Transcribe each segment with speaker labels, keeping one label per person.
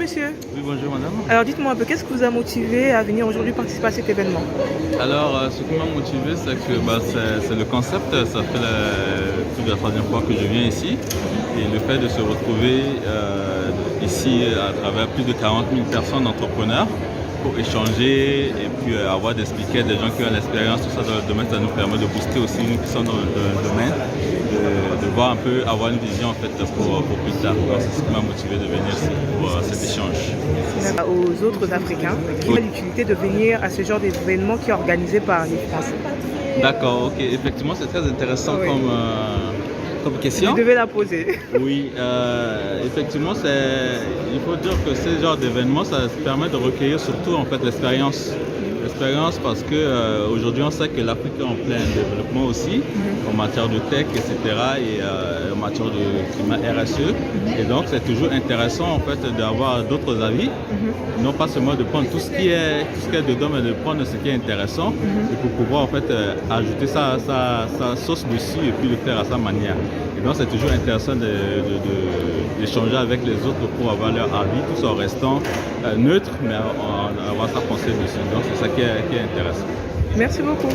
Speaker 1: Monsieur,
Speaker 2: Oui, bonjour madame.
Speaker 1: alors dites-moi un peu, qu'est-ce qui vous a motivé à venir aujourd'hui participer à cet événement?
Speaker 2: Alors, ce qui m'a motivé, c'est que c'est le concept. Ça fait plus de la troisième fois que je viens ici. Et le fait de se retrouver ici à travers plus de 40 000 personnes, entrepreneurs, pour échanger et puis avoir des speakers, des gens qui ont l'expérience, tout ça dans le domaine, ça nous permet de booster aussi nous qui sommes dans le domaine, de voir un peu, avoir une vision en fait pour plus tard. Donc, c'est ce qui m'a motivé de venir ici pour cet échange.
Speaker 1: Aux autres Africains, quelle est l'utilité de venir à ce genre d'événement qui est organisé par les Français?
Speaker 2: D'accord, ok. Effectivement, c'est très intéressant
Speaker 1: Oui.
Speaker 2: comme question.
Speaker 1: Vous devez la poser.
Speaker 2: Oui, effectivement, il faut dire que ce genre d'événement, ça permet de recueillir surtout en fait l'expérience. L'expérience parce que aujourd'hui on sait que l'Afrique est en plein développement aussi en matière de tech, etc. et en matière de climat RSE. Et donc c'est toujours intéressant en fait d'avoir d'autres avis, non pas seulement de prendre tout ce qui est dedans, mais de prendre ce qui est intéressant et pour pouvoir en fait ajouter sa sauce dessus et puis le faire à sa manière. Et donc c'est toujours intéressant d'échanger avec les autres pour avoir leur avis, tout en restant neutre, mais avoir sa pensée dessus. Donc c'est ça qui est intéressant.
Speaker 1: Merci beaucoup.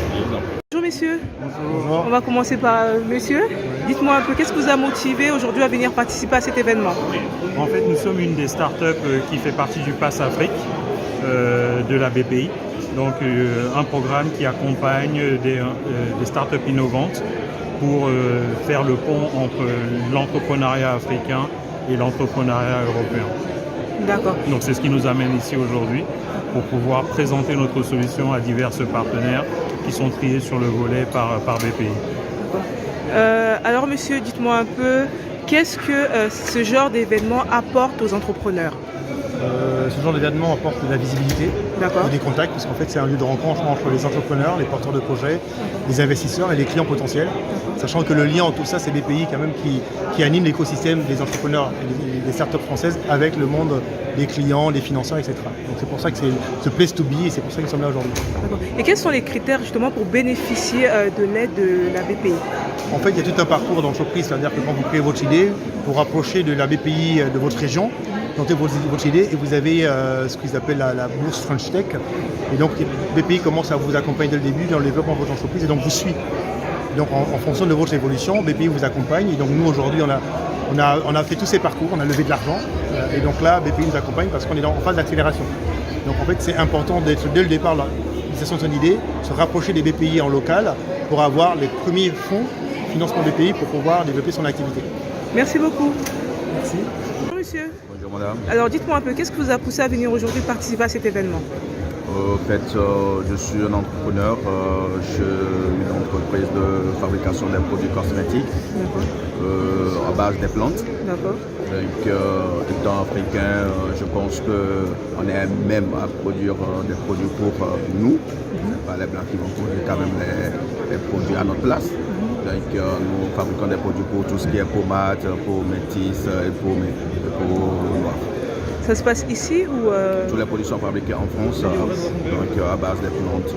Speaker 1: Bonjour messieurs.
Speaker 3: Bonjour.
Speaker 1: On va commencer par monsieur. Dites-moi un peu, qu'est-ce qui vous a motivé aujourd'hui à venir participer à cet événement?
Speaker 3: En fait, nous sommes une des startups qui fait partie du Pass Afrique de la BPI. Donc un programme qui accompagne des startups innovantes pour faire le pont entre l'entrepreneuriat africain et l'entrepreneuriat européen.
Speaker 1: D'accord.
Speaker 3: Donc c'est ce qui nous amène ici aujourd'hui pour pouvoir présenter notre solution à divers partenaires qui sont triés sur le volet par BPI.
Speaker 1: Alors monsieur, dites-moi un peu, qu'est-ce que ce genre d'événement apporte aux entrepreneurs?
Speaker 4: Ce genre d'événement apporte de la visibilité et des contacts, parce qu'en fait c'est un lieu de rencontre entre les entrepreneurs, les porteurs de projets, les investisseurs et les clients potentiels. Sachant que le lien entre tout ça, c'est BPI quand même qui anime l'écosystème des entrepreneurs et des startups françaises avec le monde des clients, des financeurs, etc. Donc c'est pour ça que c'est ce place to be et c'est pour ça que nous sommes là aujourd'hui.
Speaker 1: Et quels sont les critères justement pour bénéficier de l'aide de la BPI?
Speaker 4: En fait, il y a tout un parcours d'entreprise, c'est-à-dire que quand vous créez votre idée, vous rapprochez de la BPI de votre région, montez votre idée et vous avez ce qu'ils appellent la bourse French Tech. Et donc BPI commence à vous accompagner dès le début dans le développement de votre entreprise et donc vous suit. Donc en fonction de votre évolution, BPI vous accompagne. Et donc nous aujourd'hui on a fait tous ces parcours, on a levé de l'argent. Et donc là BPI nous accompagne parce qu'on est en phase d'accélération. Donc en fait c'est important d'être dès le départ là, l'utilisation de son idée, se rapprocher des BPI en local pour avoir les premiers fonds, financement BPI pour pouvoir développer son activité.
Speaker 1: Merci beaucoup.
Speaker 4: Merci.
Speaker 1: Bonjour monsieur.
Speaker 2: Bonjour madame.
Speaker 1: Alors dites-moi un peu, qu'est-ce qui vous a poussé à venir aujourd'hui participer à cet événement?
Speaker 5: En fait, je suis un entrepreneur, j'ai une entreprise de fabrication des produits cosmétiques à base des plantes.
Speaker 1: D'accord.
Speaker 5: Donc, étant africain, je pense qu'on est même à produire des produits pour nous, pas les blancs qui vont produire quand même les produits à notre place. Donc, nous fabriquons des produits pour tout ce qui est pommade, pour métis et pour noirs.
Speaker 1: Ça se passe ici ou
Speaker 5: Tous les produits sont fabriqués en France, donc à base des plantes.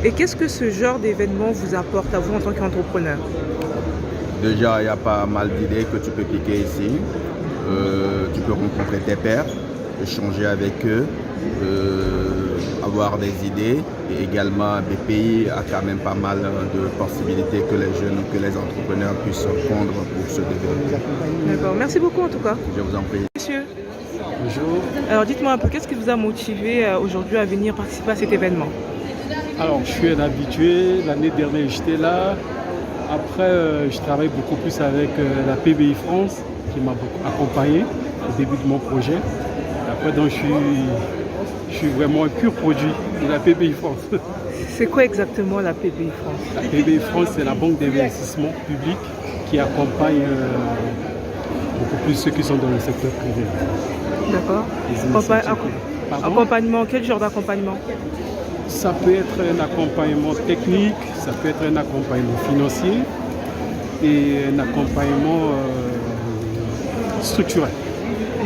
Speaker 1: Et qu'est-ce que ce genre d'événement vous apporte à vous en tant qu'entrepreneur?
Speaker 5: Déjà, il y a pas mal d'idées que tu peux piquer ici. Tu peux rencontrer tes pairs, échanger avec eux, avoir des idées. Et également, BPI a quand même pas mal de possibilités que les jeunes, que les entrepreneurs puissent prendre pour se développer.
Speaker 1: D'accord. Merci beaucoup en tout cas.
Speaker 5: Je vous en prie.
Speaker 1: Monsieur.
Speaker 6: Bonjour.
Speaker 1: Alors dites-moi un peu, qu'est-ce qui vous a motivé aujourd'hui à venir participer à cet événement?
Speaker 6: Alors, je suis un habitué. L'année dernière, j'étais là. Après, je travaille beaucoup plus avec la PBI France qui m'a beaucoup accompagné au début de mon projet. Après, donc, je suis vraiment un pur produit de la PBI France.
Speaker 1: C'est quoi exactement la PBI France?
Speaker 6: La PBI France, c'est la banque d'investissement public qui accompagne beaucoup plus ceux qui sont dans le secteur privé.
Speaker 1: D'accord. Accompagnement, quel genre d'accompagnement?
Speaker 6: Ça peut être un accompagnement technique, ça peut être un accompagnement financier et un accompagnement structurel.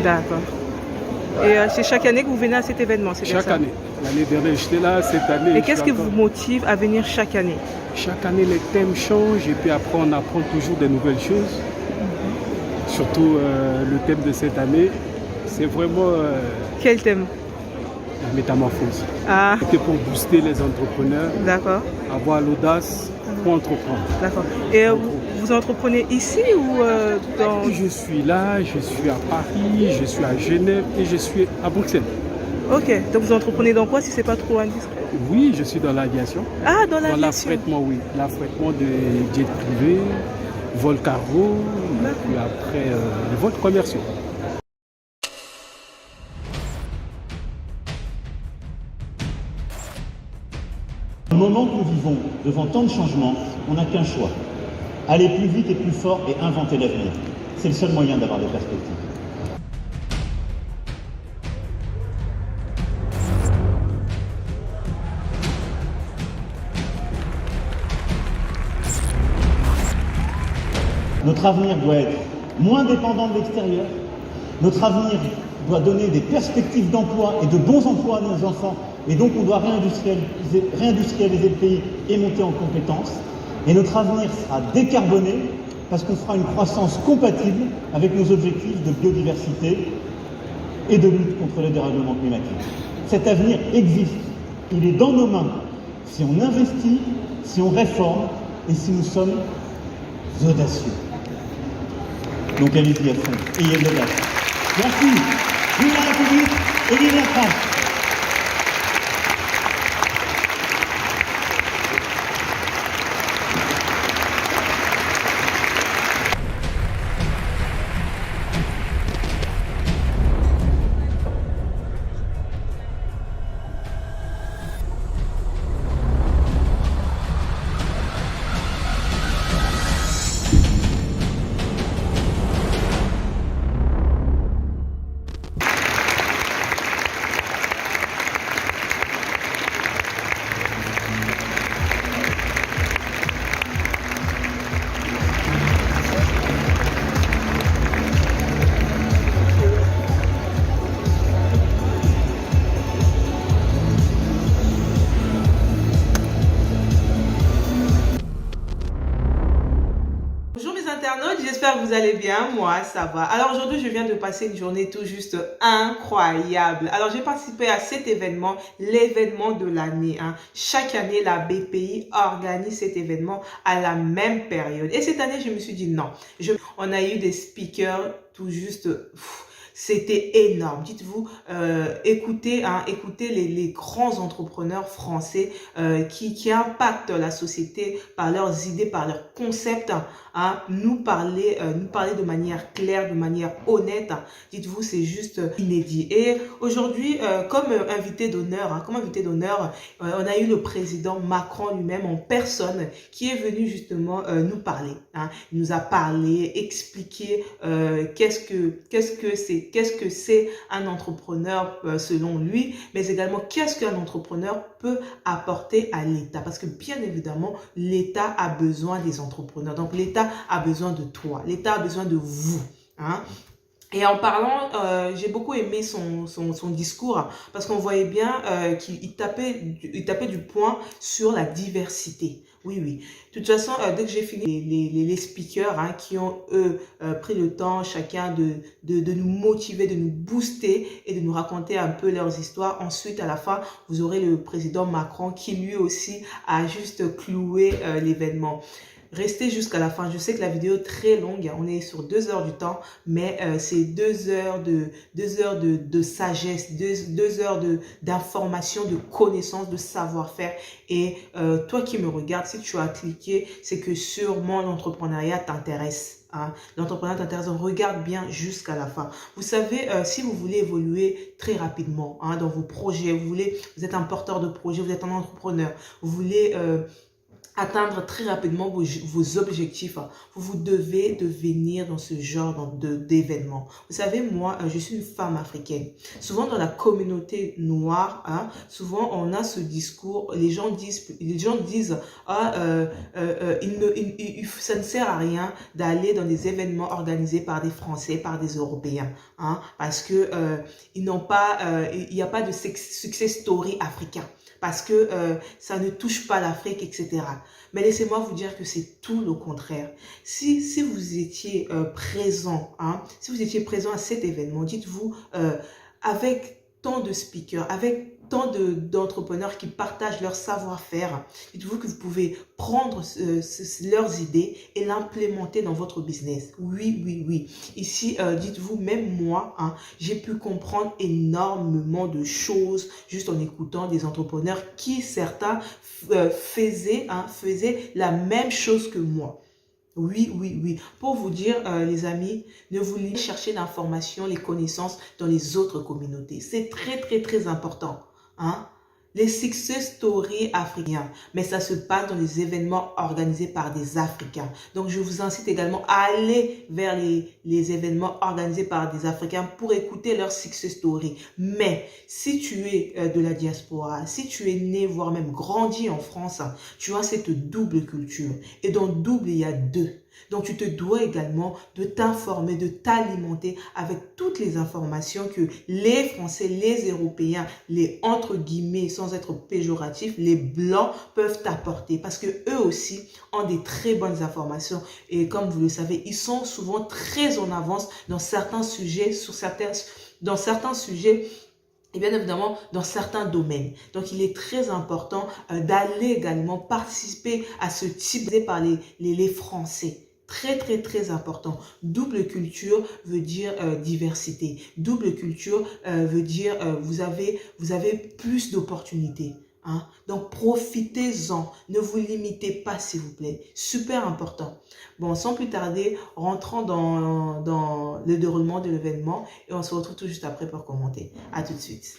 Speaker 1: D'accord. Et c'est chaque année que vous venez à cet événement, c'est bien ça?
Speaker 6: Chaque année. L'année dernière, j'étais là, cette année.
Speaker 1: Et qu'est-ce qui vous motive à venir chaque année?
Speaker 6: Chaque année, les thèmes changent et puis après, on apprend toujours des nouvelles choses. Surtout le thème de cette année, c'est vraiment
Speaker 1: Quel thème?
Speaker 6: la métamorphose.
Speaker 1: Ah,
Speaker 6: C'était pour booster les entrepreneurs,
Speaker 1: d'accord,
Speaker 6: avoir l'audace pour entreprendre.
Speaker 1: d'accord. Et vous entreprenez ici ou dans...
Speaker 6: Je suis là, je suis à Paris, je suis à Genève et je suis à Bruxelles.
Speaker 1: Ok, donc vous entreprenez dans quoi si c'est pas trop indiscret?
Speaker 6: Oui, je suis dans l'aviation.
Speaker 1: Ah, dans
Speaker 6: Dans
Speaker 1: l'aviation.
Speaker 6: l'affrètement, oui. L'affrètement de jets privés, vols cargo, et puis après les vols commerciaux.
Speaker 7: Au moment que nous vivons, devant tant de changements, on n'a qu'un choix. Aller plus vite et plus fort et inventer l'avenir. C'est le seul moyen d'avoir des perspectives. Notre avenir doit être moins dépendant de l'extérieur. Notre avenir doit donner des perspectives d'emploi et de bons emplois à nos enfants. Et donc on doit réindustrialiser le pays et monter en compétences. Et notre avenir sera décarboné parce qu'on fera une croissance compatible avec nos objectifs de biodiversité et de lutte contre le dérèglement climatique. Cet avenir existe. Il est dans nos mains si on investit, si on réforme et si nous sommes audacieux. Donc allez-y à fond, ayez de l'audace. Merci. Vive la République et vive la France.
Speaker 1: J'espère que vous allez bien, moi ça va. Alors aujourd'hui je viens de passer une journée tout juste incroyable. Alors j'ai participé à cet événement, l'événement de l'année. Chaque année la BPI organise cet événement à la même période. Et cette année je me suis dit non. On a eu des speakers tout juste... C'était énorme. Dites-vous, écoutez les grands entrepreneurs français qui impactent la société par leurs idées, par leurs concepts, nous parler de manière claire, de manière honnête. Dites-vous, c'est juste inédit. Et aujourd'hui, comme invité d'honneur, on a eu le président Macron lui-même en personne qui est venu justement nous parler. Il nous a parlé, expliqué qu'est-ce que c'est un entrepreneur selon lui, mais également qu'est-ce qu'un entrepreneur peut apporter à l'État. Parce que bien évidemment, l'État a besoin des entrepreneurs. Donc l'État a besoin de toi, l'État a besoin de vous. Et en parlant, j'ai beaucoup aimé son discours parce qu'on voyait bien qu'il tapait du poing sur la diversité. Oui, oui. De toute façon, dès que j'ai fini, les speakers qui ont, eux, pris le temps, chacun, de nous motiver, de nous booster et de nous raconter un peu leurs histoires. Ensuite, à la fin, vous aurez le président Macron qui, lui aussi, a juste cloué l'événement. Restez jusqu'à la fin. Je sais que la vidéo est très longue. On est sur 2 heures du temps, mais c'est 2 heures de sagesse, 2 heures d'information, de connaissance, de savoir-faire. Et toi qui me regardes, si tu as cliqué, c'est que sûrement l'entrepreneuriat t'intéresse. L'entrepreneuriat t'intéresse, donc regarde bien jusqu'à la fin. Vous savez, si vous voulez évoluer très rapidement dans vos projets, vous êtes un porteur de projet, vous êtes un entrepreneur, vous voulez atteindre très rapidement vos objectifs, vous devez devenir dans ce genre d'événements. Vous savez, moi, je suis une femme africaine. Souvent dans la communauté noire, souvent on a ce discours, les gens disent ça ne sert à rien d'aller dans des événements organisés par des Français, par des Européens, parce que il n'y a pas de success story africain. Parce que ça ne touche pas l'Afrique, etc. Mais laissez-moi vous dire que c'est tout le contraire. Si vous étiez présent, si vous étiez présent à cet événement, dites-vous, avec tant de speakers, avec tant d'entrepreneurs qui partagent leur savoir-faire, dites-vous que vous pouvez prendre leurs idées et l'implémenter dans votre business. Oui. Ici, dites-vous, même moi, j'ai pu comprendre énormément de choses juste en écoutant des entrepreneurs qui, certains, faisaient la même chose que moi. Oui. Pour vous dire, les amis, ne vous limitez pas à chercher l'information, les connaissances dans les autres communautés. C'est très important. Les success stories africains, mais ça se passe dans les événements organisés par des Africains. Donc, je vous incite également à aller vers les événements organisés par des Africains pour écouter leurs success stories. Mais si tu es de la diaspora, si tu es né, voire même grandi en France, tu as cette double culture. Et dans double, il y a deux. Donc, tu te dois également de t'informer, de t'alimenter avec toutes les informations que les Français, les Européens, les entre guillemets, sans être péjoratifs, les Blancs peuvent t'apporter. Parce que eux aussi ont des très bonnes informations. Et comme vous le savez, ils sont souvent très en avance dans certains sujets, dans certains sujets, et bien évidemment dans certains domaines. Donc, il est très important d'aller également participer à ce type par les Français. Très important. Double culture veut dire diversité. Double culture veut dire vous avez plus d'opportunités. Donc, profitez-en. Ne vous limitez pas, s'il vous plaît. Super important. Bon, sans plus tarder, rentrons dans le déroulement de l'événement et on se retrouve tout juste après pour commenter. À tout de suite.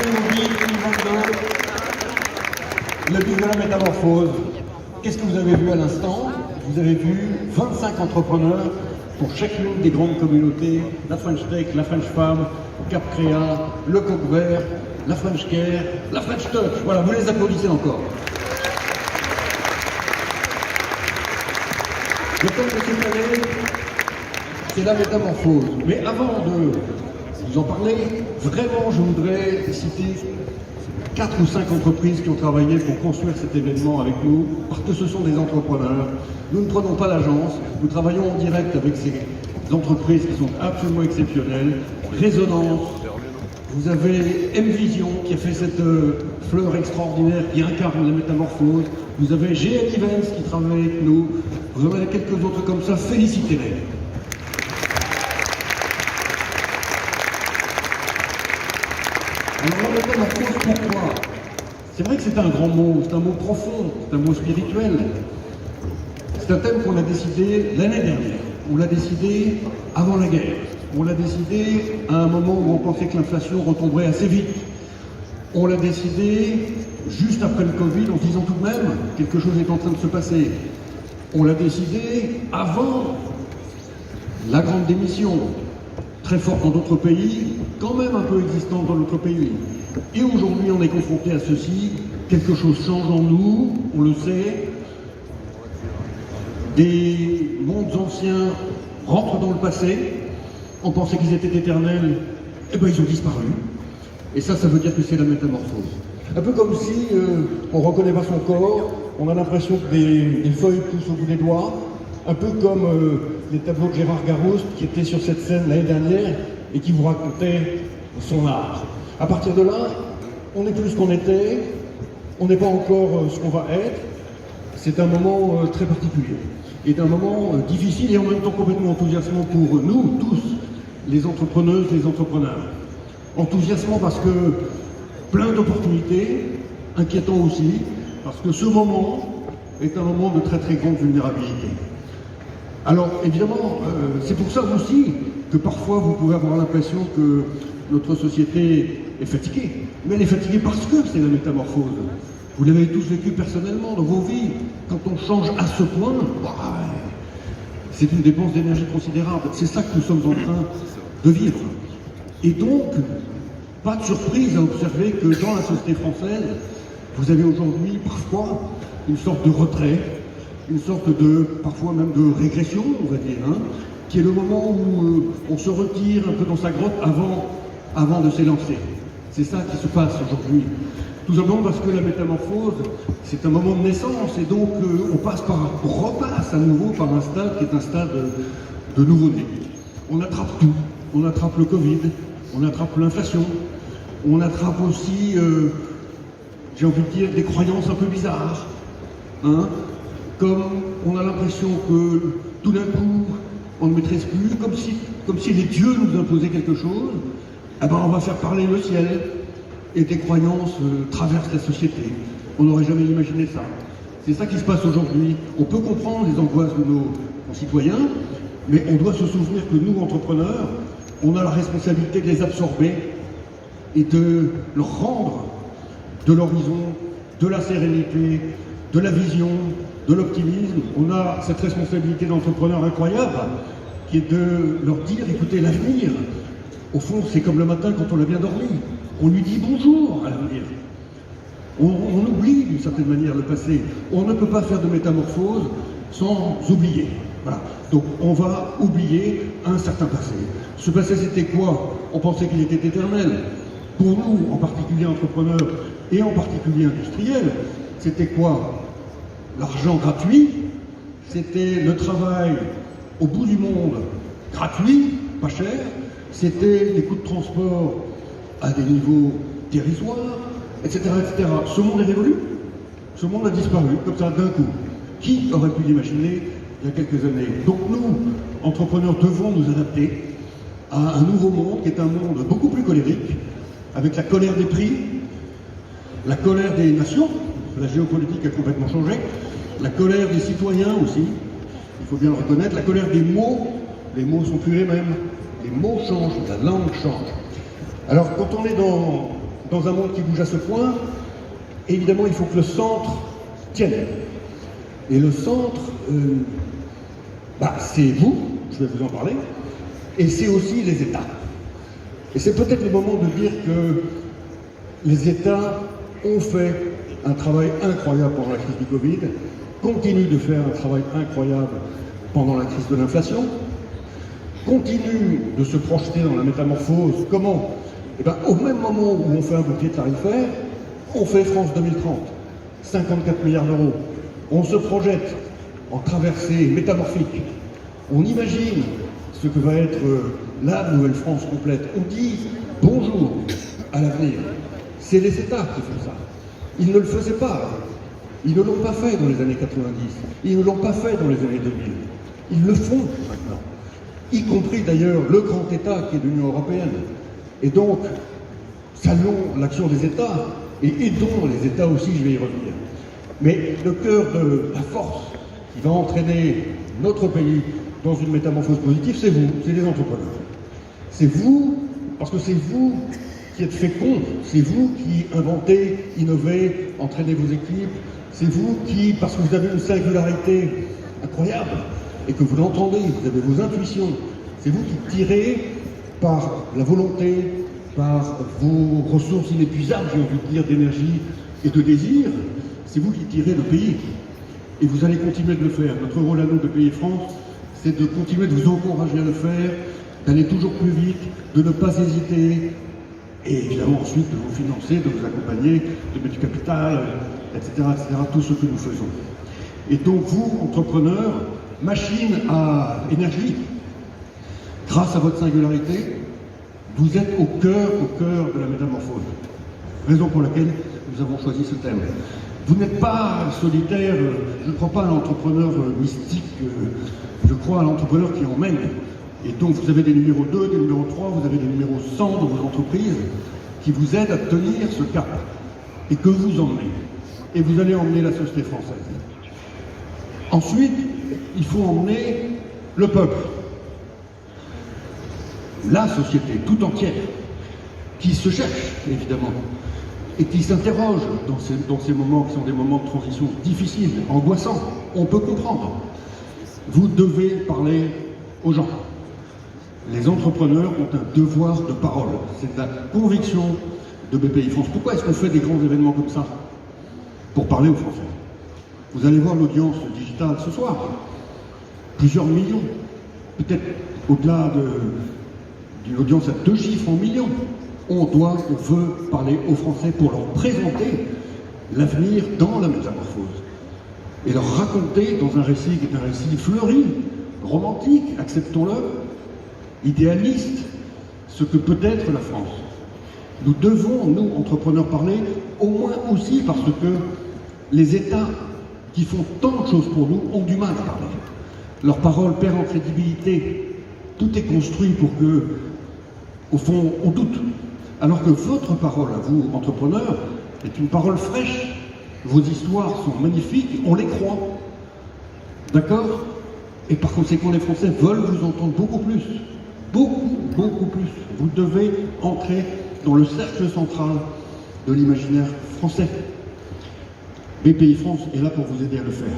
Speaker 8: Movie 2022, le bus de la métamorphose. Qu'est-ce que vous avez vu à l'instant? Vous avez vu 25 entrepreneurs pour chacune des grandes communautés, la French Tech, la French Femme, Cap Créa, le Coq Vert, la French Care, la French Touch. Voilà, vous les applaudissez encore. Le thème de cette année, c'est la métamorphose. Mais avant de vous en parler, vraiment, je voudrais citer 4 ou 5 entreprises qui ont travaillé pour construire cet événement avec nous, parce que ce sont des entrepreneurs. Nous ne prenons pas l'agence, nous travaillons en direct avec ces entreprises qui sont absolument exceptionnelles. Résonance, vous avez M-Vision qui a fait cette fleur extraordinaire qui incarne la métamorphose. Vous avez GN Events qui travaille avec nous. Vous en avez quelques autres comme ça, félicitez-les. Alors la métamorphose, pourquoi? C'est vrai que c'est un grand mot, c'est un mot profond, c'est un mot spirituel. C'est un thème qu'on a décidé l'année dernière. On l'a décidé avant la guerre. On l'a décidé à un moment où on pensait que l'inflation retomberait assez vite. On l'a décidé juste après le Covid en se disant tout de même quelque chose est en train de se passer. On l'a décidé avant la grande démission, très forte dans d'autres pays, quand même un peu existante dans notre pays. Et aujourd'hui, on est confronté à ceci. Quelque chose change en nous, on le sait. Des mondes anciens rentrent dans le passé. On pensait qu'ils étaient éternels, et bien ils ont disparu. Et ça veut dire que c'est la métamorphose. Un peu comme si on ne reconnaît pas son corps, on a l'impression que des feuilles poussent au bout des doigts, un peu comme les tableaux de Gérard Garouste qui était sur cette scène l'année dernière et qui vous racontait son art. À partir de là, on n'est plus ce qu'on était, on n'est pas encore ce qu'on va être. C'est un moment très particulier. Et un moment difficile et en même temps complètement enthousiasmant pour nous tous, les entrepreneuses, les entrepreneurs. Enthousiasmant parce que plein d'opportunités, inquiétant aussi, parce que ce moment est un moment de très très grande vulnérabilité. Alors évidemment, c'est pour ça aussi que parfois vous pouvez avoir l'impression que notre société est fatiguée. Mais elle est fatiguée parce que c'est la métamorphose. Vous l'avez tous vécu personnellement dans vos vies. Quand on change à ce point, c'est une dépense d'énergie considérable. C'est ça que nous sommes en train de vivre. Et donc, pas de surprise à observer que dans la société française, vous avez aujourd'hui parfois une sorte de retrait, une sorte de, parfois même de régression, on va dire, qui est le moment où on se retire un peu dans sa grotte avant de s'élancer. C'est ça qui se passe aujourd'hui. Tout simplement parce que la métamorphose, c'est un moment de naissance, et donc on repasse à nouveau par un stade qui est un stade de nouveau-né. On attrape tout. On attrape le Covid, on attrape l'inflation, on attrape aussi, j'ai envie de dire, des croyances un peu bizarres. Comme on a l'impression que tout d'un coup, on ne maîtrise plus, comme si les dieux nous imposaient quelque chose, eh ben on va faire parler le ciel, et des croyances traversent la société. On n'aurait jamais imaginé ça. C'est ça qui se passe aujourd'hui. On peut comprendre les angoisses de nos concitoyens, mais on doit se souvenir que nous, entrepreneurs, on a la responsabilité de les absorber et de leur rendre de l'horizon, de la sérénité, de la vision, de l'optimisme. On a cette responsabilité d'entrepreneur incroyable qui est de leur dire, écoutez, l'avenir, au fond, c'est comme le matin quand on a bien dormi. On lui dit bonjour à l'avenir. On oublie d'une certaine manière le passé. On ne peut pas faire de métamorphose sans oublier. Voilà. Donc on va oublier un certain passé. Ce passé, c'était quoi? On pensait qu'il était éternel. Pour nous, en particulier entrepreneurs et en particulier industriels, c'était quoi? L'argent gratuit, c'était le travail au bout du monde gratuit, pas cher, c'était les coûts de transport à des niveaux dérisoires, etc., etc. Ce monde est révolu. Ce monde a disparu, comme ça, d'un coup. Qui aurait pu l'imaginer il y a quelques années? Donc nous, entrepreneurs, devons nous adapter à un nouveau monde qui est un monde beaucoup plus colérique, avec la colère des prix, la colère des nations, la géopolitique a complètement changé, la colère des citoyens aussi, il faut bien le reconnaître, la colère des mots, les mots sont plus les mêmes, les mots changent, la langue change. Alors quand on est dans dans un monde qui bouge à ce point, évidemment, il faut que le centre tienne. Et le centre, c'est vous, je vais vous en parler, et c'est aussi les États. Et c'est peut-être le moment de dire que les États ont fait un travail incroyable pendant la crise du Covid, continuent de faire un travail incroyable pendant la crise de l'inflation, continuent de se projeter dans la métamorphose. Comment? Au même moment où on fait un bouclier tarifaire, on fait France 2030, 54 milliards d'euros. On se projette en traversée métamorphique. On imagine ce que va être la nouvelle France complète. On dit bonjour à l'avenir. C'est les États qui font ça. Ils ne le faisaient pas. Ils ne l'ont pas fait dans les années 90. Ils ne l'ont pas fait dans les années 2000. Ils le font maintenant. Y compris d'ailleurs le grand État qui est l'Union européenne. Et donc, saluons l'action des États et aidons les États aussi, je vais y revenir. Mais le cœur de la force qui va entraîner notre pays dans une métamorphose positive, c'est vous, c'est les entrepreneurs. C'est vous, parce que c'est vous qui êtes féconds, c'est vous qui inventez, innovez, entraînez vos équipes, c'est vous qui, parce que vous avez une singularité incroyable et que vous l'entendez, vous avez vos intuitions, c'est vous qui tirez par la volonté, par vos ressources inépuisables, j'ai envie de dire, d'énergie et de désir, c'est vous qui tirez le pays. Et vous allez continuer de le faire. Notre rôle à nous de Pays France, c'est de continuer de vous encourager à le faire, d'aller toujours plus vite, de ne pas hésiter, et évidemment ensuite de vous financer, de vous accompagner, de mettre du capital, etc., tout ce que nous faisons. Et donc vous, entrepreneurs, machines à énergie, grâce à votre singularité, vous êtes au cœur de la métamorphose. Raison pour laquelle nous avons choisi ce thème. Vous n'êtes pas solitaire, je ne crois pas à l'entrepreneur mystique, je crois à l'entrepreneur qui emmène. Et donc vous avez des numéros 2, des numéros 3, vous avez des numéros 100 dans vos entreprises qui vous aident à tenir ce cap et que vous emmenez. Et vous allez emmener la société française. Ensuite, il faut emmener le peuple. La société tout entière qui se cherche, évidemment, et qui s'interroge dans ces moments qui sont des moments de transition difficiles, angoissants. On peut comprendre. Vous devez parler aux gens. Les entrepreneurs ont un devoir de parole. C'est la conviction de BPI France. Pourquoi est-ce qu'on fait des grands événements comme ça? Pour parler aux Français. Vous allez voir l'audience digitale ce soir. Plusieurs millions. Peut-être au-delà d'une audience à 2 chiffres en millions. On veut parler aux Français pour leur présenter l'avenir dans la métamorphose. Et leur raconter dans un récit qui est un récit fleuri, romantique, acceptons-le, idéaliste, ce que peut être la France. Nous devons, nous, entrepreneurs, parler, au moins aussi parce que les États qui font tant de choses pour nous ont du mal à parler. Leur parole perd en crédibilité. Tout est construit pour que, au fond, on doute. Alors que votre parole, à vous, entrepreneurs, est une parole fraîche. Vos histoires sont magnifiques, on les croit. D'accord? Et par conséquent, les Français veulent vous entendre beaucoup plus. Beaucoup plus. Vous devez entrer dans le cercle central de l'imaginaire français. BPI France est là pour vous aider à le faire.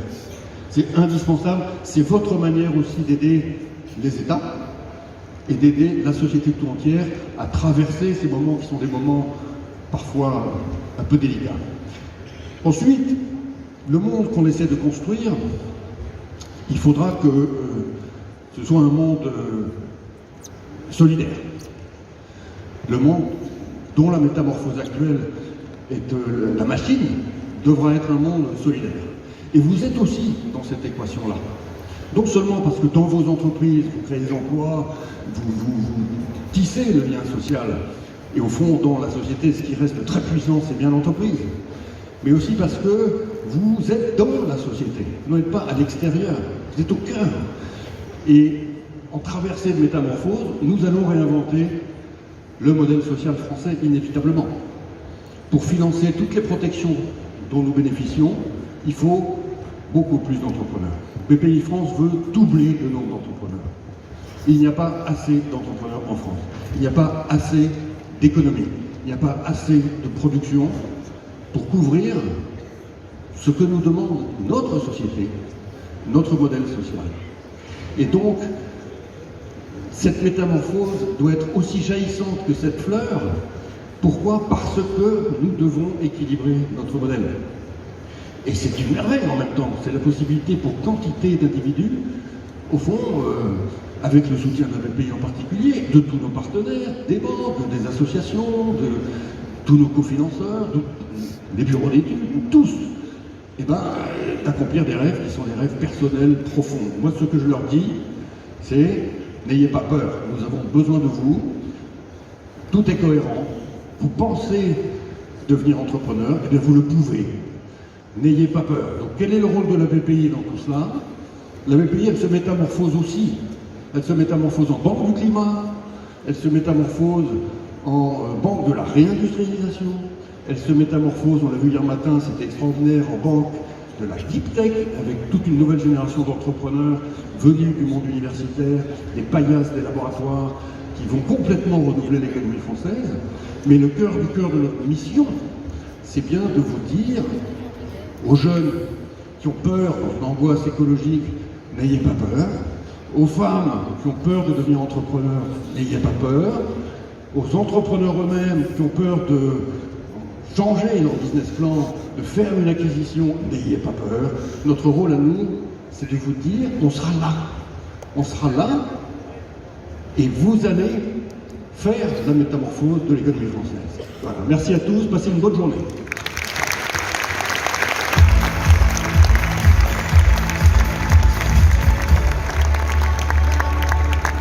Speaker 8: C'est indispensable, c'est votre manière aussi d'aider les États et d'aider la société tout entière à traverser ces moments qui sont des moments parfois un peu délicats. Ensuite, le monde qu'on essaie de construire, il faudra que ce soit un monde solidaire. Le monde dont la métamorphose actuelle est la machine devra être un monde solidaire. Et vous êtes aussi dans cette équation-là. Donc seulement parce que dans vos entreprises, vous créez des emplois, vous tissez le lien social. Et au fond, dans la société, ce qui reste très puissant, c'est bien l'entreprise. Mais aussi parce que vous êtes dans la société. Vous n'êtes pas à l'extérieur, vous êtes au cœur. Et en traversée de métamorphose, nous allons réinventer le modèle social français inévitablement. Pour financer toutes les protections dont nous bénéficions, il faut beaucoup plus d'entrepreneurs. BPI France veut doubler le nombre d'entrepreneurs. Il n'y a pas assez d'entrepreneurs en France. Il n'y a pas assez d'économie. il n'y a pas assez de production pour couvrir ce que nous demande notre société, notre modèle social. Et donc, cette métamorphose doit être aussi jaillissante que cette fleur. Pourquoi? Parce que nous devons équilibrer notre modèle. Et c'est une merveille en même temps, c'est la possibilité pour quantité d'individus, au fond, avec le soutien d'un pays en particulier, de tous nos partenaires, des banques, des associations, de tous nos cofinanceurs, des bureaux d'études, tous, et d'accomplir des rêves qui sont des rêves personnels profonds. Moi, ce que je leur dis, c'est n'ayez pas peur, nous avons besoin de vous, tout est cohérent, vous pensez devenir entrepreneur, et bien vous le pouvez. N'ayez pas peur. Donc quel est le rôle de la BPI dans tout cela? La BPI, elle se métamorphose aussi. Elle se métamorphose en banque du climat, elle se métamorphose en banque de la réindustrialisation, elle se métamorphose, on l'a vu hier matin, c'était extraordinaire, en banque de la deep tech, avec toute une nouvelle génération d'entrepreneurs venus du monde universitaire, des paillasses des laboratoires, qui vont complètement renouveler l'économie française. Mais le cœur du cœur de notre mission, c'est bien de vous dire aux jeunes qui ont peur dans une angoisse écologique, n'ayez pas peur. Aux femmes qui ont peur de devenir entrepreneurs, n'ayez pas peur. Aux entrepreneurs eux-mêmes qui ont peur de changer leur business plan, de faire une acquisition, n'ayez pas peur. Notre rôle à nous, c'est de vous dire, on sera là. On sera là et vous allez faire la métamorphose de l'économie française. Voilà. Merci à tous, passez une bonne journée.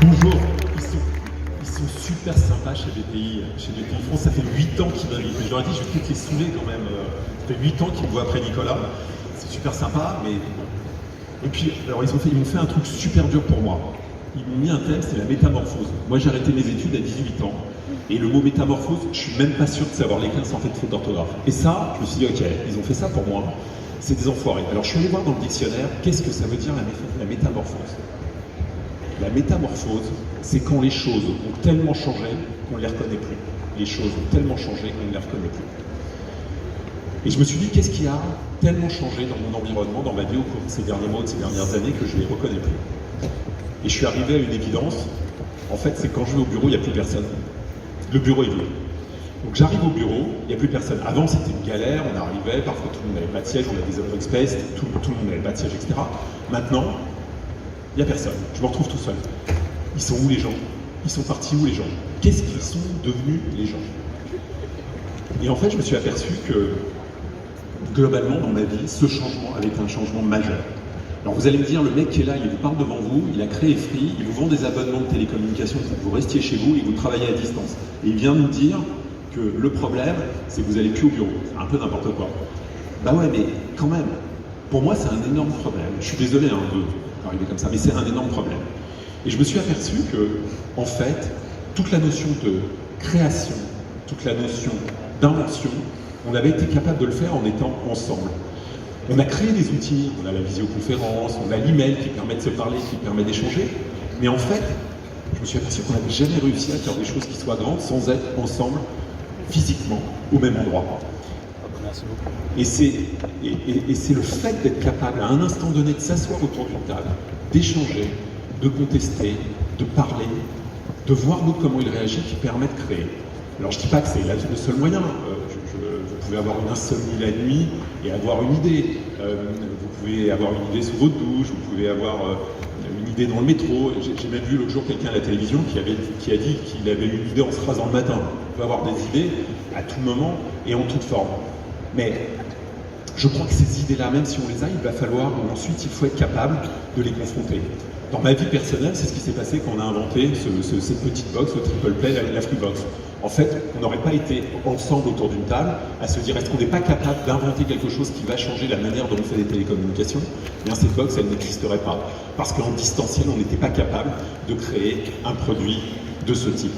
Speaker 9: Bonjour, ils sont super sympas chez BPI France, ça fait 8 ans qu'ils m'invitent. Je leur ai dit, je vais peut-être les saouler quand même. Ça fait 8 ans qu'ils me voient après Nicolas. C'est super sympa, mais... Et puis, alors ils m'ont fait un truc super dur pour moi. Ils m'ont mis un thème, c'est la métamorphose. Moi j'ai arrêté mes études à 18 ans. Et le mot métamorphose, je suis même pas sûr de savoir l'écrire sans fait de faute d'orthographe. Et ça, je me suis dit, ok, ils ont fait ça pour moi. C'est des enfoirés. Alors je suis allé voir dans le dictionnaire, qu'est-ce que ça veut dire la métamorphose? La métamorphose, c'est quand les choses ont tellement changé qu'on ne les reconnaît plus. Les choses ont tellement changé qu'on ne les reconnaît plus. Et je me suis dit, qu'est-ce qui a tellement changé dans mon environnement, dans ma vie au cours de ces derniers mois, de ces dernières années, que je ne les reconnais plus? Et je suis arrivé à une évidence, en fait, c'est quand je vais au bureau, il n'y a plus personne. Le bureau est vide. Donc j'arrive au bureau, il n'y a plus personne. Avant, c'était une galère, on arrivait, parfois tout le monde n'avait pas de siège, on a des open space, tout le monde n'avait pas de siège, etc. Maintenant, il n'y a personne. Je me retrouve tout seul. Ils sont où les gens? Ils sont partis où les gens? Qu'est-ce qu'ils sont devenus les gens? Et en fait, je me suis aperçu que, globalement, dans ma vie, ce changement avait été un changement majeur. Alors vous allez me dire, le mec qui est là, il vous parle devant vous, il a créé Free, il vous vend des abonnements de télécommunications pour que vous restiez chez vous et vous travaillez à distance. Et il vient nous dire que le problème, c'est que vous n'allez plus au bureau. C'est un peu n'importe quoi. Bah ouais, mais quand même, pour moi, c'est un énorme problème. Je suis désolé d'arriver comme ça, mais c'est un énorme problème. Et je me suis aperçu que, en fait, toute la notion de création, toute la notion d'invention, on avait été capable de le faire en étant ensemble. On a créé des outils, on a la visioconférence, on a l'email qui permet de se parler, qui permet d'échanger, mais en fait, je me suis aperçu qu'on n'avait jamais réussi à faire des choses qui soient grandes sans être ensemble, physiquement, au même endroit. Et c'est le fait d'être capable, à un instant donné, de s'asseoir autour d'une table, d'échanger, de contester, de parler, de voir l'autre comment il réagit, qui permet de créer. Alors je ne dis pas que c'est le seul moyen. Vous pouvez avoir une insomnie la nuit et avoir une idée. Vous pouvez avoir une idée sous votre douche, vous pouvez avoir une idée dans le métro. J'ai même vu l'autre jour quelqu'un à la télévision qui a dit qu'il avait une idée en se rasant le matin. On peut avoir des idées à tout moment et en toute forme. Mais je crois que ces idées-là, même si on les a, il va falloir, ensuite, il faut être capable de les confronter. Dans ma vie personnelle, c'est ce qui s'est passé quand on a inventé cette petite box, le triple play, la Freebox. En fait, on n'aurait pas été ensemble autour d'une table à se dire est-ce qu'on n'est pas capable d'inventer quelque chose qui va changer la manière dont on fait des télécommunications? Eh bien, cette box, elle n'existerait pas. Parce qu'en distanciel, on n'était pas capable de créer un produit de ce type.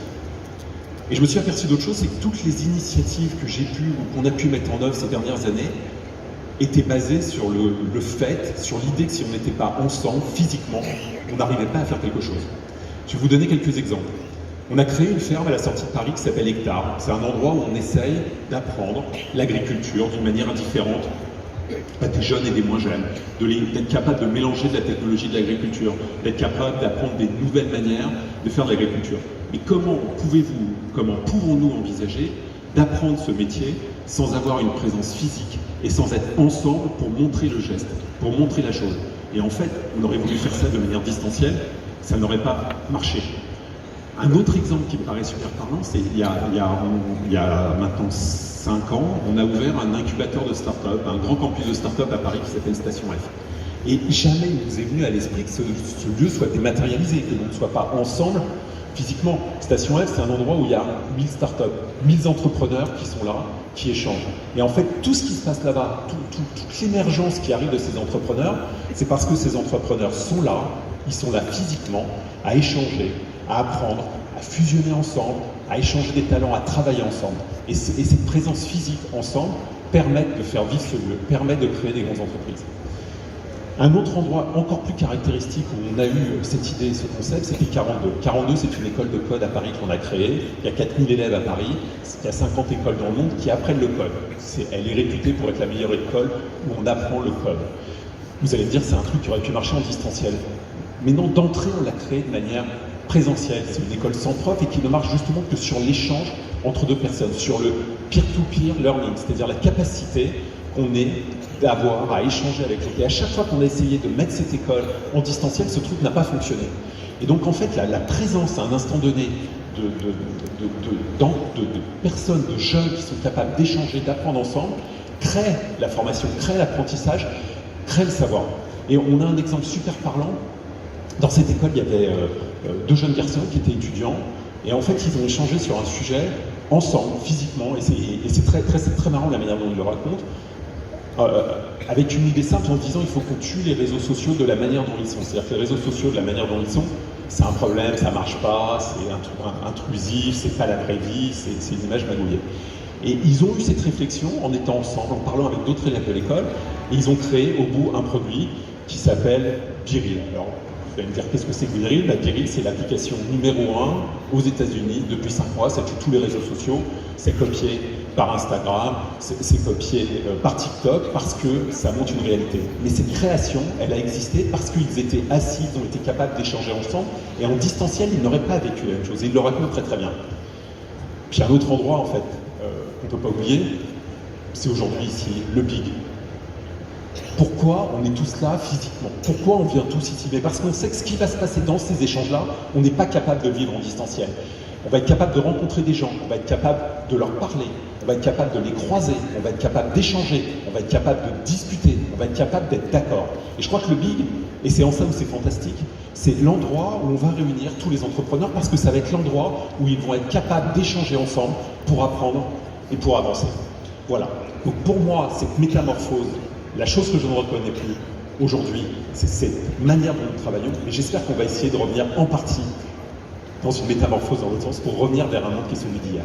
Speaker 9: Et je me suis aperçu d'autre chose, c'est que toutes les initiatives que j'ai pu ou qu'on a pu mettre en œuvre ces dernières années étaient basées sur le fait, sur l'idée que si on n'était pas ensemble, physiquement, on n'arrivait pas à faire quelque chose. Je vais vous donner quelques exemples. On a créé une ferme à la sortie de Paris qui s'appelle Hectare. C'est un endroit où on essaye d'apprendre l'agriculture d'une manière différente, des jeunes et des moins jeunes, d'être capable de mélanger de la technologie de l'agriculture, d'être capable d'apprendre des nouvelles manières de faire de l'agriculture. Mais comment pouvons-nous envisager d'apprendre ce métier sans avoir une présence physique et sans être ensemble pour montrer le geste, pour montrer la chose? Et en fait, on aurait voulu faire ça de manière distancielle, ça n'aurait pas marché. Un autre exemple qui me paraît super parlant, c'est il y a maintenant 5 ans, on a ouvert un incubateur de start-up, un grand campus de start-up à Paris qui s'appelle Station F. Et jamais il nous est venu à l'esprit que ce lieu soit dématérialisé, que l'on ne soit pas ensemble physiquement. Station F, c'est un endroit où il y a 1000 start-up, 1000 entrepreneurs qui sont là, qui échangent. Et en fait, tout ce qui se passe là-bas, toute l'émergence qui arrive de ces entrepreneurs, c'est parce que ces entrepreneurs sont là, ils sont là physiquement, à échanger, à apprendre, à fusionner ensemble, à échanger des talents, à travailler ensemble. Et cette présence physique ensemble permet de faire vivre ce lieu, permet de créer des grandes entreprises. Un autre endroit encore plus caractéristique où on a eu cette idée, ce concept, c'était 42. 42, c'est une école de code à Paris qu'on a créée. Il y a 4000 élèves à Paris, il y a 50 écoles dans le monde qui apprennent le code. Elle est réputée pour être la meilleure école où on apprend le code. Vous allez me dire, c'est un truc qui aurait pu marcher en distanciel. Mais non, d'entrée, on l'a créé de manière présentielle. C'est une école sans prof et qui ne marche justement que sur l'échange entre deux personnes, sur le peer-to-peer learning, c'est-à-dire la capacité qu'on ait d'avoir à échanger avec l'autre. Et à chaque fois qu'on a essayé de mettre cette école en distanciel, ce truc n'a pas fonctionné. Et donc en fait, la présence à un instant donné de personnes, de jeunes qui sont capables d'échanger, d'apprendre ensemble, crée la formation, crée l'apprentissage, crée le savoir. Et on a un exemple super parlant. Dans cette école, il y avait 2 jeunes garçons qui étaient étudiants, et en fait, ils ont échangé sur un sujet ensemble, physiquement, et c'est très marrant la manière dont ils le racontent, avec une idée simple en se disant il faut qu'on tue les réseaux sociaux de la manière dont ils sont. C'est-à-dire que les réseaux sociaux de la manière dont ils sont, c'est un problème, ça marche pas, c'est un truc intrusif, c'est pas la vraie vie, c'est une image magouillée. Et ils ont eu cette réflexion en étant ensemble, en parlant avec d'autres élèves de l'école, et ils ont créé au bout un produit qui s'appelle Biril. Alors, vous allez me dire qu'est-ce que c'est que Biril? Biril, c'est l'application numéro 1 aux États-Unis depuis 5 mois, ça tue tous les réseaux sociaux, c'est copié par Instagram, c'est copié par TikTok parce que ça montre une réalité. Mais cette création, elle a existé parce qu'ils étaient assis, ils ont été capables d'échanger ensemble, et en distanciel, ils n'auraient pas vécu la même chose, et ils le racontent très très bien. Puis un autre endroit, en fait, qu'on ne peut pas oublier, c'est aujourd'hui ici, le Big. Pourquoi on est tous là physiquement? Pourquoi on vient tous ici? Mais parce qu'on sait que ce qui va se passer dans ces échanges-là, on n'est pas capable de vivre en distanciel. On va être capable de rencontrer des gens, on va être capable de leur parler, on va être capable de les croiser, on va être capable d'échanger, on va être capable de discuter, on va être capable d'être d'accord. Et je crois que le Big, et c'est en ça où c'est fantastique, c'est l'endroit où on va réunir tous les entrepreneurs parce que ça va être l'endroit où ils vont être capables d'échanger ensemble pour apprendre et pour avancer. Voilà. Donc pour moi, cette métamorphose, la chose que je ne reconnais plus aujourd'hui, c'est cette manière dont nous travaillons, et j'espère qu'on va essayer de revenir en partie dans une métamorphose dans l'autre sens pour revenir vers un monde qui est celui d'hier.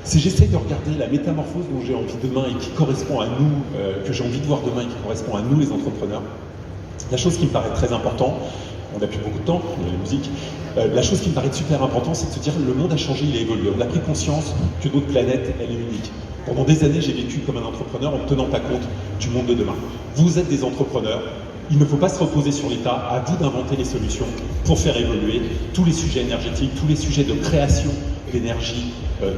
Speaker 9: Si j'essaye de regarder la métamorphose dont j'ai envie demain et qui correspond à nous, que j'ai envie de voir demain et qui correspond à nous les entrepreneurs, la chose qui me paraît très importante, on n'a plus beaucoup de temps, il y a la musique, la chose qui me paraît super importante, c'est de se dire le monde a changé, il a évolué. On a pris conscience que notre planète, elle est unique. Pendant des années, j'ai vécu comme un entrepreneur en ne tenant pas compte du monde de demain. Vous êtes des entrepreneurs, il ne faut pas se reposer sur l'État, à vous d'inventer les solutions pour faire évoluer tous les sujets énergétiques, tous les sujets de création d'énergie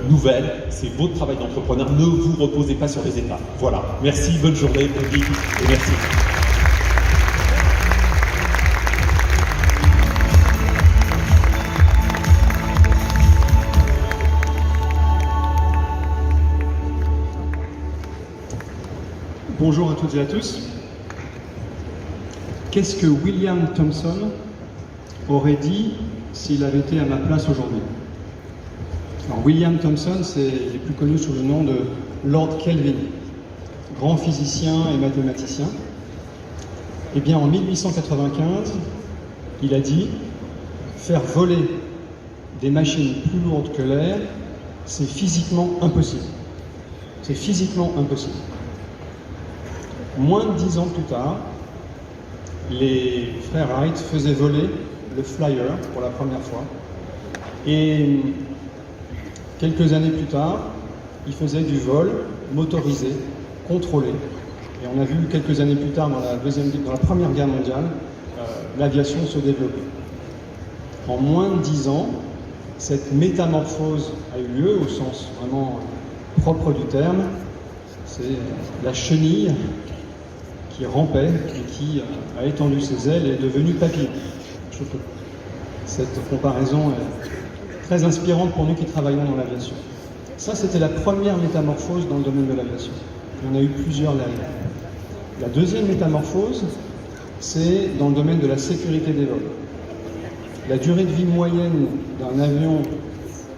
Speaker 9: nouvelle. C'est votre travail d'entrepreneur, ne vous reposez pas sur les États. Voilà, merci, bonne journée, bon week et merci.
Speaker 10: Bonjour à toutes et à tous. Qu'est-ce que William Thomson aurait dit s'il avait été à ma place aujourd'hui? Alors, William Thomson, il est plus connu sous le nom de Lord Kelvin, grand physicien et mathématicien. Eh bien, en 1895, il a dit « Faire voler des machines plus lourdes que l'air, c'est physiquement impossible. » C'est physiquement impossible. Moins de 10 ans plus tard, les frères Wright faisaient voler le Flyer pour la première fois. Et quelques années plus tard, il faisait du vol motorisé, contrôlé. Et on a vu quelques années plus tard, dans la Première Guerre mondiale, l'aviation se développer. En moins de 10 ans, cette métamorphose a eu lieu au sens vraiment propre du terme. C'est la chenille qui rampait et qui a étendu ses ailes et est devenue papillon. Je trouve que cette comparaison est très inspirante pour nous qui travaillons dans l'aviation. Ça, c'était la première métamorphose dans le domaine de l'aviation. Il y en a eu plusieurs derrière. La deuxième métamorphose, c'est dans le domaine de la sécurité des vols. La durée de vie moyenne d'un avion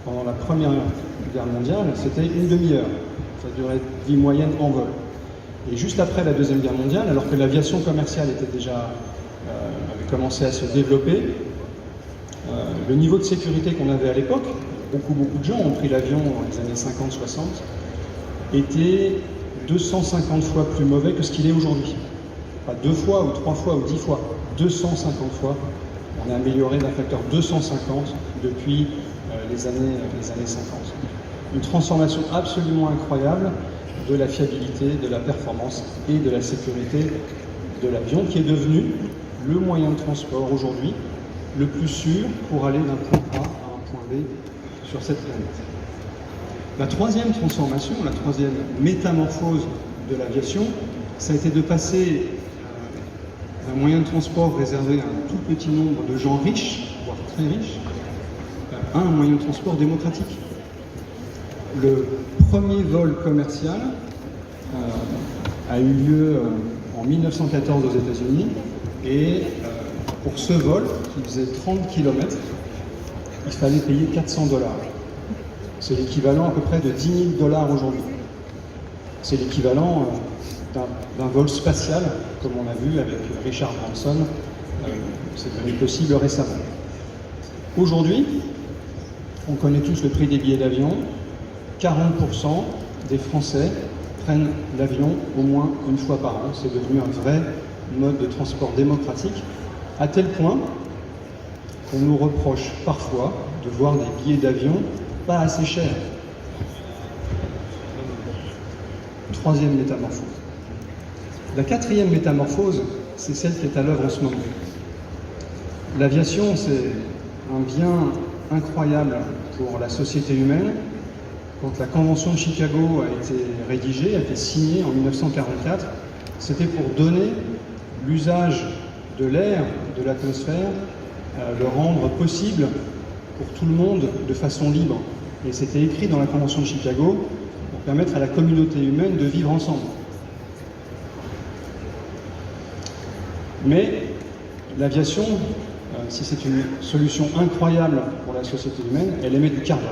Speaker 10: pendant la Première Guerre mondiale, c'était une demi-heure. Sa durée de vie moyenne en vol. Et juste après la Deuxième Guerre mondiale, alors que l'aviation commerciale avait commencé à se développer, le niveau de sécurité qu'on avait à l'époque, beaucoup de gens ont pris l'avion dans les années 50-60, était 250 fois plus mauvais que ce qu'il est aujourd'hui. Pas 2 fois ou 3 fois ou 10 fois, 250 fois. On a amélioré d'un facteur 250 depuis les années 50. Une transformation absolument incroyable de la fiabilité, de la performance et de la sécurité de l'avion, qui est devenu le moyen de transport aujourd'hui le plus sûr pour aller d'un point A à un point B sur cette planète. La troisième transformation, la troisième métamorphose de l'aviation, ça a été de passer d'un moyen de transport réservé à un tout petit nombre de gens riches, voire très riches, à un moyen de transport démocratique. Le premier vol commercial a eu lieu en 1914 aux États-Unis et pour ce vol, qui faisait 30 km, il fallait payer $400. C'est l'équivalent à peu près de $10 000 aujourd'hui. C'est l'équivalent d'un vol spatial, comme on a vu avec Richard Branson. C'est devenu possible récemment. Aujourd'hui, on connaît tous le prix des billets d'avion. 40% des Français prennent l'avion au moins une fois par an. C'est devenu un vrai mode de transport démocratique, à tel point qu'on nous reproche parfois de voir des billets d'avion pas assez chers. Troisième métamorphose. La quatrième métamorphose, c'est celle qui est à l'œuvre en ce moment. L'aviation, c'est un bien incroyable pour la société humaine. Quand la Convention de Chicago a été rédigée, a été signée en 1944, c'était pour donner l'usage de l'air, de l'atmosphère, le rendre possible pour tout le monde de façon libre. Et c'était écrit dans la Convention de Chicago pour permettre à la communauté humaine de vivre ensemble. Mais l'aviation, si c'est une solution incroyable pour la société humaine, elle émet du carbone.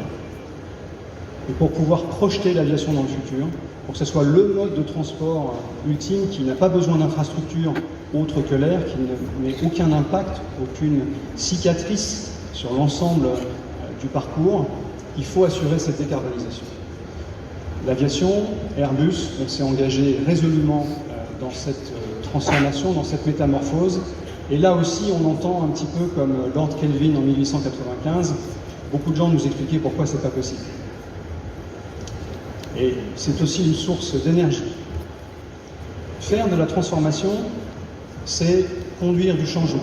Speaker 10: Et pour pouvoir projeter l'aviation dans le futur, pour que ce soit le mode de transport ultime qui n'a pas besoin d'infrastructures autres que l'air, qui ne met aucun impact, aucune cicatrice sur l'ensemble du parcours, il faut assurer cette décarbonisation. L'aviation, Airbus, on s'est engagé résolument dans cette transformation, dans cette métamorphose. Et là aussi, on entend un petit peu comme Lord Kelvin en 1895, beaucoup de gens nous expliquaient pourquoi c'est pas possible. Et c'est aussi une source d'énergie. Faire de la transformation, c'est conduire du changement.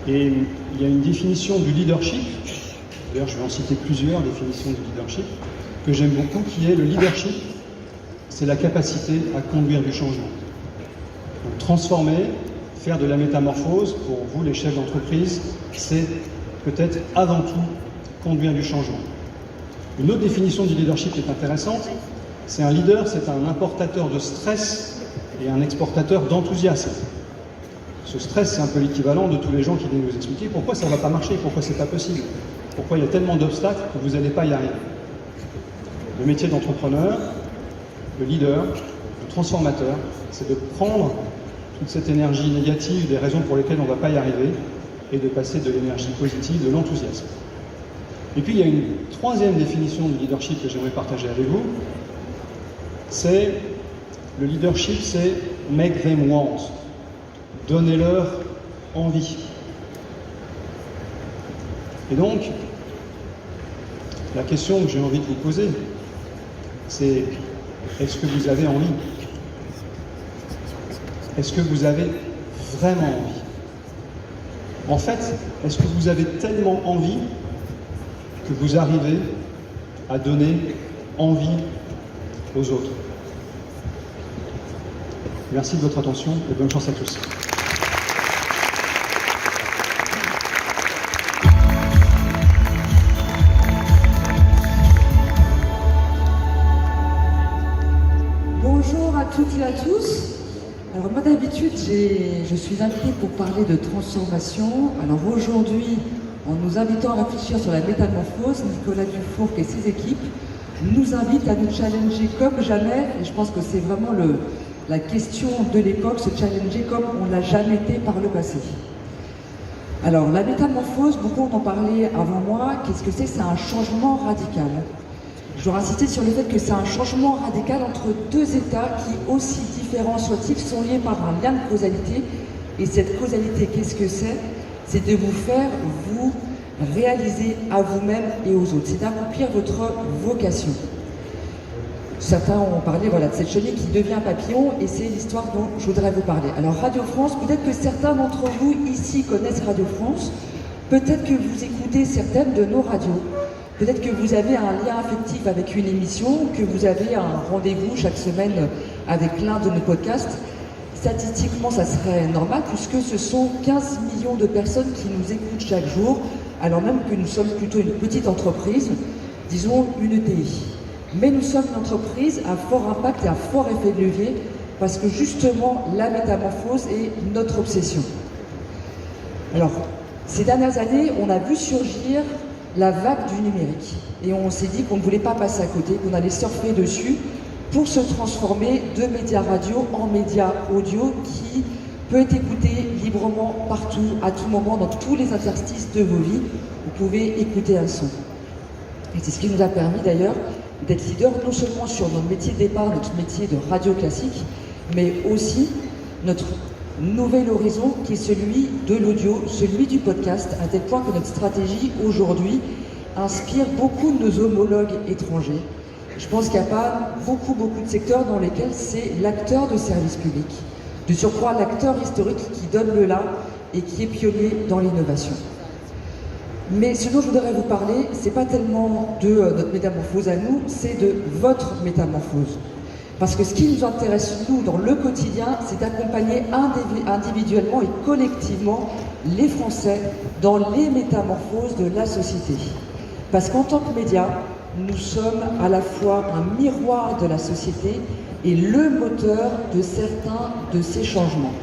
Speaker 10: Et il y a une définition du leadership, d'ailleurs je vais en citer plusieurs définitions du leadership, que j'aime beaucoup, qui est le leadership, c'est la capacité à conduire du changement. Donc, transformer, faire de la métamorphose, pour vous les chefs d'entreprise, c'est peut-être avant tout conduire du changement. Une autre définition du leadership qui est intéressante, c'est un leader, c'est un importateur de stress et un exportateur d'enthousiasme. Ce stress, c'est un peu l'équivalent de tous les gens qui viennent nous expliquer pourquoi ça ne va pas marcher, pourquoi c'est pas possible, pourquoi il y a tellement d'obstacles que vous n'allez pas y arriver. Le métier d'entrepreneur, le leader, le transformateur, c'est de prendre toute cette énergie négative, des raisons pour lesquelles on ne va pas y arriver, et de passer de l'énergie positive, de l'enthousiasme. Et puis il y a une troisième définition du leadership que j'aimerais partager avec vous, c'est le leadership, c'est make them want, donnez-leur envie. Et donc, la question que j'ai envie de vous poser, c'est est-ce que vous avez envie? Est-ce que vous avez vraiment envie? En fait, est-ce que vous avez tellement envie que vous arrivez à donner envie aux autres? Merci de votre attention et bonne chance à tous.
Speaker 11: Bonjour à toutes et à tous. Alors moi d'habitude, je suis invitée pour parler de transformation. Alors aujourd'hui, en nous invitant à réfléchir sur la métamorphose, Nicolas Dufourcq et ses équipes nous invitent à nous challenger comme jamais. Et je pense que c'est vraiment la question de l'époque, se challenger comme on l'a jamais été par le passé. Alors la métamorphose, beaucoup en ont parlé avant moi. Qu'est-ce que c'est? C'est un changement radical. Je dois insister sur le fait que c'est un changement radical entre deux états qui, aussi différents soient-ils, sont liés par un lien de causalité. Et cette causalité, qu'est-ce que c'est? C'est de vous faire vous réaliser à vous-même et aux autres. C'est d'accomplir votre vocation. Certains ont parlé de cette chenille qui devient papillon, et c'est l'histoire dont je voudrais vous parler. Alors Radio France, peut-être que certains d'entre vous ici connaissent Radio France, peut-être que vous écoutez certaines de nos radios. Peut-être que vous avez un lien affectif avec une émission, que vous avez un rendez-vous chaque semaine avec l'un de nos podcasts. Statistiquement, ça serait normal puisque ce sont 15 millions de personnes qui nous écoutent chaque jour, alors même que nous sommes plutôt une petite entreprise, disons une ETI. Mais nous sommes une entreprise à fort impact et à fort effet de levier parce que justement, la métamorphose est notre obsession. Alors, ces dernières années, on a vu surgir la vague du numérique. Et on s'est dit qu'on ne voulait pas passer à côté, qu'on allait surfer dessus pour se transformer de médias radio en médias audio qui peut être écouté librement partout, à tout moment, dans tous les interstices de vos vies. Vous pouvez écouter un son. Et c'est ce qui nous a permis d'ailleurs d'être leader non seulement sur notre métier de départ, notre métier de radio classique, mais aussi notre nouvel horizon qui est celui de l'audio, celui du podcast, à tel point que notre stratégie aujourd'hui inspire beaucoup de nos homologues étrangers. Je pense qu'il n'y a pas beaucoup de secteurs dans lesquels c'est l'acteur de service public, de surcroît l'acteur historique qui donne le là et qui est pionnier dans l'innovation. Mais ce dont je voudrais vous parler, c'est pas tellement de notre métamorphose à nous, c'est de votre métamorphose. Parce que ce qui nous intéresse, nous, dans le quotidien, c'est d'accompagner individuellement et collectivement les Français dans les métamorphoses de la société. Parce qu'en tant que médias, nous sommes à la fois un miroir de la société et le moteur de certains de ces changements.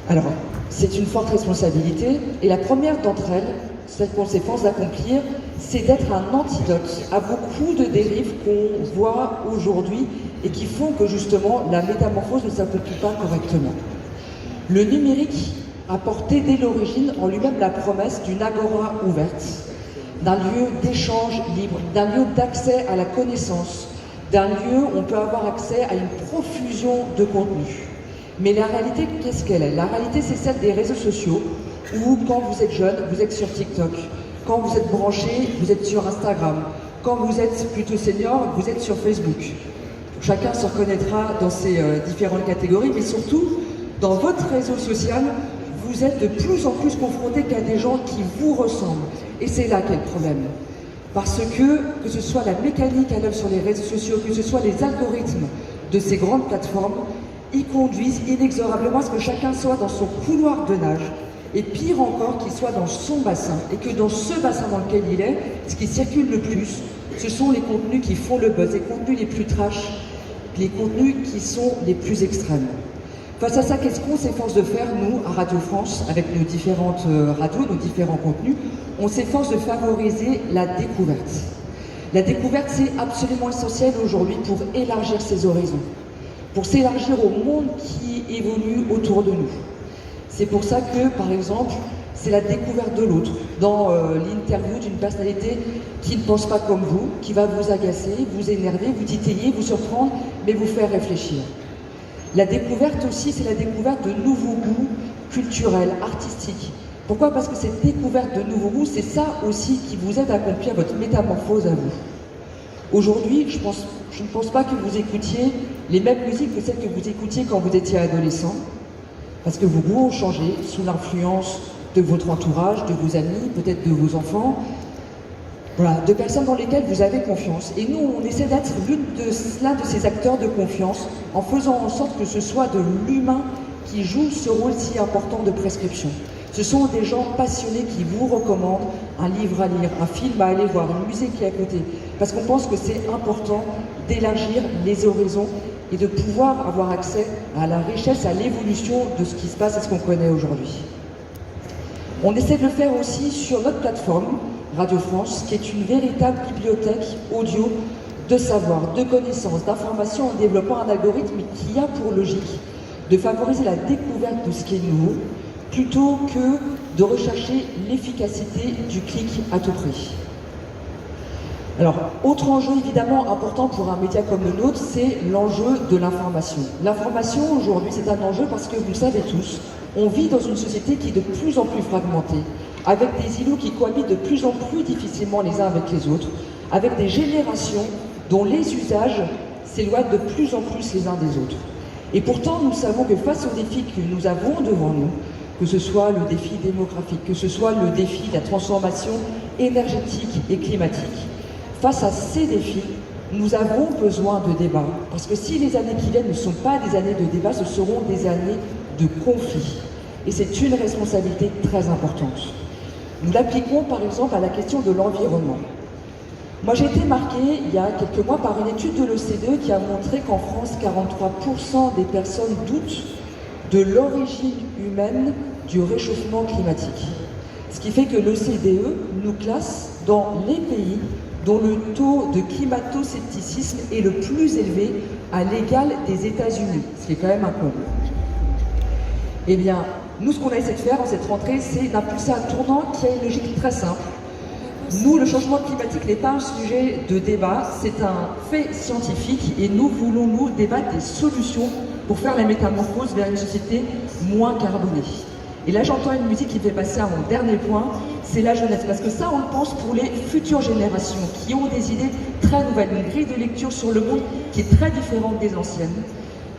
Speaker 11: Alors, c'est une forte responsabilité, et la première d'entre elles, celle qu'on s'efforce d'accomplir, c'est d'être un antidote à beaucoup de dérives qu'on voit aujourd'hui et qui font que justement la métamorphose ne s'accomplit pas correctement. Le numérique a porté dès l'origine en lui-même la promesse d'une agora ouverte, d'un lieu d'échange libre, d'un lieu d'accès à la connaissance, d'un lieu où on peut avoir accès à une profusion de contenus. Mais la réalité, qu'est-ce qu'elle est? La réalité, c'est celle des réseaux sociaux, où quand vous êtes jeune, vous êtes sur TikTok. Quand vous êtes branché, vous êtes sur Instagram. Quand vous êtes plutôt senior, vous êtes sur Facebook. Chacun se reconnaîtra dans ces différentes catégories, mais surtout, dans votre réseau social, vous êtes de plus en plus confronté qu'à des gens qui vous ressemblent. Et c'est là qu'est le problème. Parce que ce soit la mécanique à l'œuvre sur les réseaux sociaux, que ce soit les algorithmes de ces grandes plateformes, ils conduisent inexorablement à ce que chacun soit dans son couloir de nage, et pire encore, qu'il soit dans son bassin, et que dans ce bassin dans lequel il est, ce qui circule le plus, ce sont les contenus qui font le buzz, les contenus les plus trash, les contenus qui sont les plus extrêmes. Face à ça, qu'est-ce qu'on s'efforce de faire, nous, à Radio France, avec nos différentes radios, nos différents contenus? On s'efforce de favoriser la découverte. La découverte, c'est absolument essentiel aujourd'hui pour élargir ses horizons, pour s'élargir au monde qui évolue autour de nous. C'est pour ça que, par exemple, c'est la découverte de l'autre, dans l'interview d'une personnalité qui ne pense pas comme vous, qui va vous agacer, vous énerver, vous titiller, vous surprendre, mais vous faire réfléchir. La découverte aussi, c'est la découverte de nouveaux goûts culturels, artistiques, Pourquoi? Parce que cette découverte de nouveaux goûts, c'est ça aussi qui vous aide à accomplir votre métamorphose à vous. Aujourd'hui, je ne pense pas que vous écoutiez les mêmes musiques que celles que vous écoutiez quand vous étiez adolescent, parce que vos goûts ont changé sous l'influence de votre entourage, de vos amis, peut-être de vos enfants, voilà, de personnes dans lesquelles vous avez confiance. Et nous, on essaie d'être l'un de ces acteurs de confiance en faisant en sorte que ce soit de l'humain qui joue ce rôle si important de prescription. Ce sont des gens passionnés qui vous recommandent un livre à lire, un film à aller voir, une musique qui est à côté. Parce qu'on pense que c'est important d'élargir les horizons et de pouvoir avoir accès à la richesse, à l'évolution de ce qui se passe et ce qu'on connaît aujourd'hui. On essaie de le faire aussi sur notre plateforme, Radio France, qui est une véritable bibliothèque audio de savoir, de connaissances, d'informations en développant un algorithme qui a pour logique de favoriser la découverte de ce qui est nouveau, plutôt que de rechercher l'efficacité du clic à tout prix. Alors, autre enjeu évidemment important pour un média comme le nôtre, c'est l'enjeu de l'information. L'information aujourd'hui, c'est un enjeu parce que vous le savez tous, on vit dans une société qui est de plus en plus fragmentée, avec des îlots qui cohabitent de plus en plus difficilement les uns avec les autres, avec des générations dont les usages s'éloignent de plus en plus les uns des autres. Et pourtant, nous savons que face aux défis que nous avons devant nous, que ce soit le défi démographique, que ce soit le défi de la transformation énergétique et climatique, face à ces défis, nous avons besoin de débats. Parce que si les années qui viennent ne sont pas des années de débat, ce seront des années de conflit. Et c'est une responsabilité très importante. Nous l'appliquons par exemple à la question de l'environnement. Moi j'ai été marquée il y a quelques mois par une étude de l'OCDE qui a montré qu'en France, 43% des personnes doutent de l'origine humaine du réchauffement climatique. Ce qui fait que l'OCDE nous classe dans les pays dont le taux de climato-scepticisme est le plus élevé à l'égal des États-Unis, ce qui est quand même un comble. Eh bien, nous, ce qu'on a essayé de faire en cette rentrée, c'est d'impulser un tournant qui a une logique très simple. Nous, le changement climatique n'est pas un sujet de débat, c'est un fait scientifique et nous voulons, nous, débattre des solutions pour faire la métamorphose vers une société moins carbonée. Et là, j'entends une musique qui me fait passer à mon dernier point, c'est la jeunesse. Parce que ça, on le pense pour les futures générations qui ont des idées très nouvelles, une grille de lecture sur le monde qui est très différente des anciennes.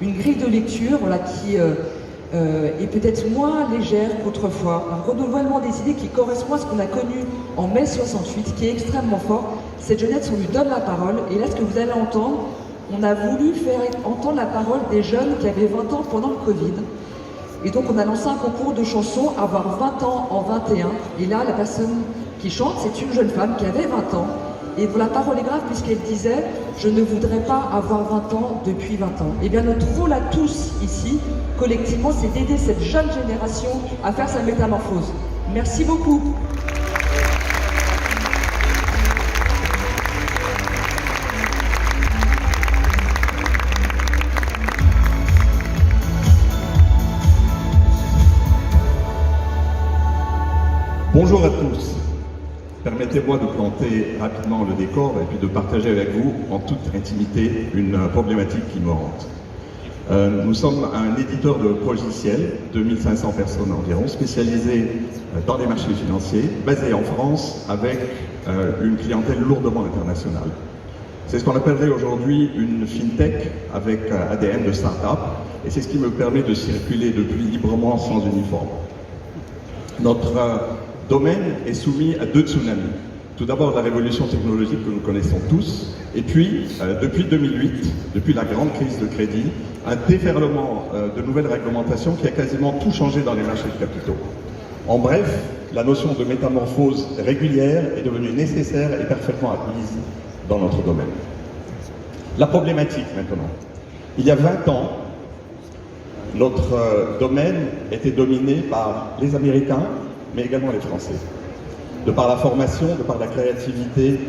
Speaker 11: Une grille de lecture voilà, qui est peut-être moins légère qu'autrefois. Un renouvellement des idées qui correspond à ce qu'on a connu en mai 68, qui est extrêmement fort. Cette jeunesse, on lui donne la parole. Et là, ce que vous allez entendre, on a voulu faire entendre la parole des jeunes qui avaient 20 ans pendant le Covid. Et donc on a lancé un concours de chansons, avoir 20 ans en 21. Et là, la personne qui chante, c'est une jeune femme qui avait 20 ans. Et la parole est grave puisqu'elle disait « Je ne voudrais pas avoir 20 ans depuis 20 ans ». Et bien notre rôle à tous ici, collectivement, c'est d'aider cette jeune génération à faire sa métamorphose. Merci beaucoup.
Speaker 12: Bonjour à tous. Permettez-moi de planter rapidement le décor et puis de partager avec vous en toute intimité une problématique qui me hante. Nous sommes un éditeur de logiciels, 2500 personnes environ, spécialisés dans les marchés financiers, basés en France avec une clientèle lourdement internationale. C'est ce qu'on appellerait aujourd'hui une fintech avec ADN de start-up et c'est ce qui me permet de circuler depuis librement sans uniforme. Notre domaine est soumis à deux tsunamis. Tout d'abord la révolution technologique que nous connaissons tous, et puis depuis 2008, depuis la grande crise de crédit, un déferlement de nouvelles réglementations qui a quasiment tout changé dans les marchés de capitaux. En bref, la notion de métamorphose régulière est devenue nécessaire et parfaitement admise dans notre domaine. La problématique maintenant. Il y a 20 ans, notre domaine était dominé par les Américains, mais également les Français, de par la formation, de par la créativité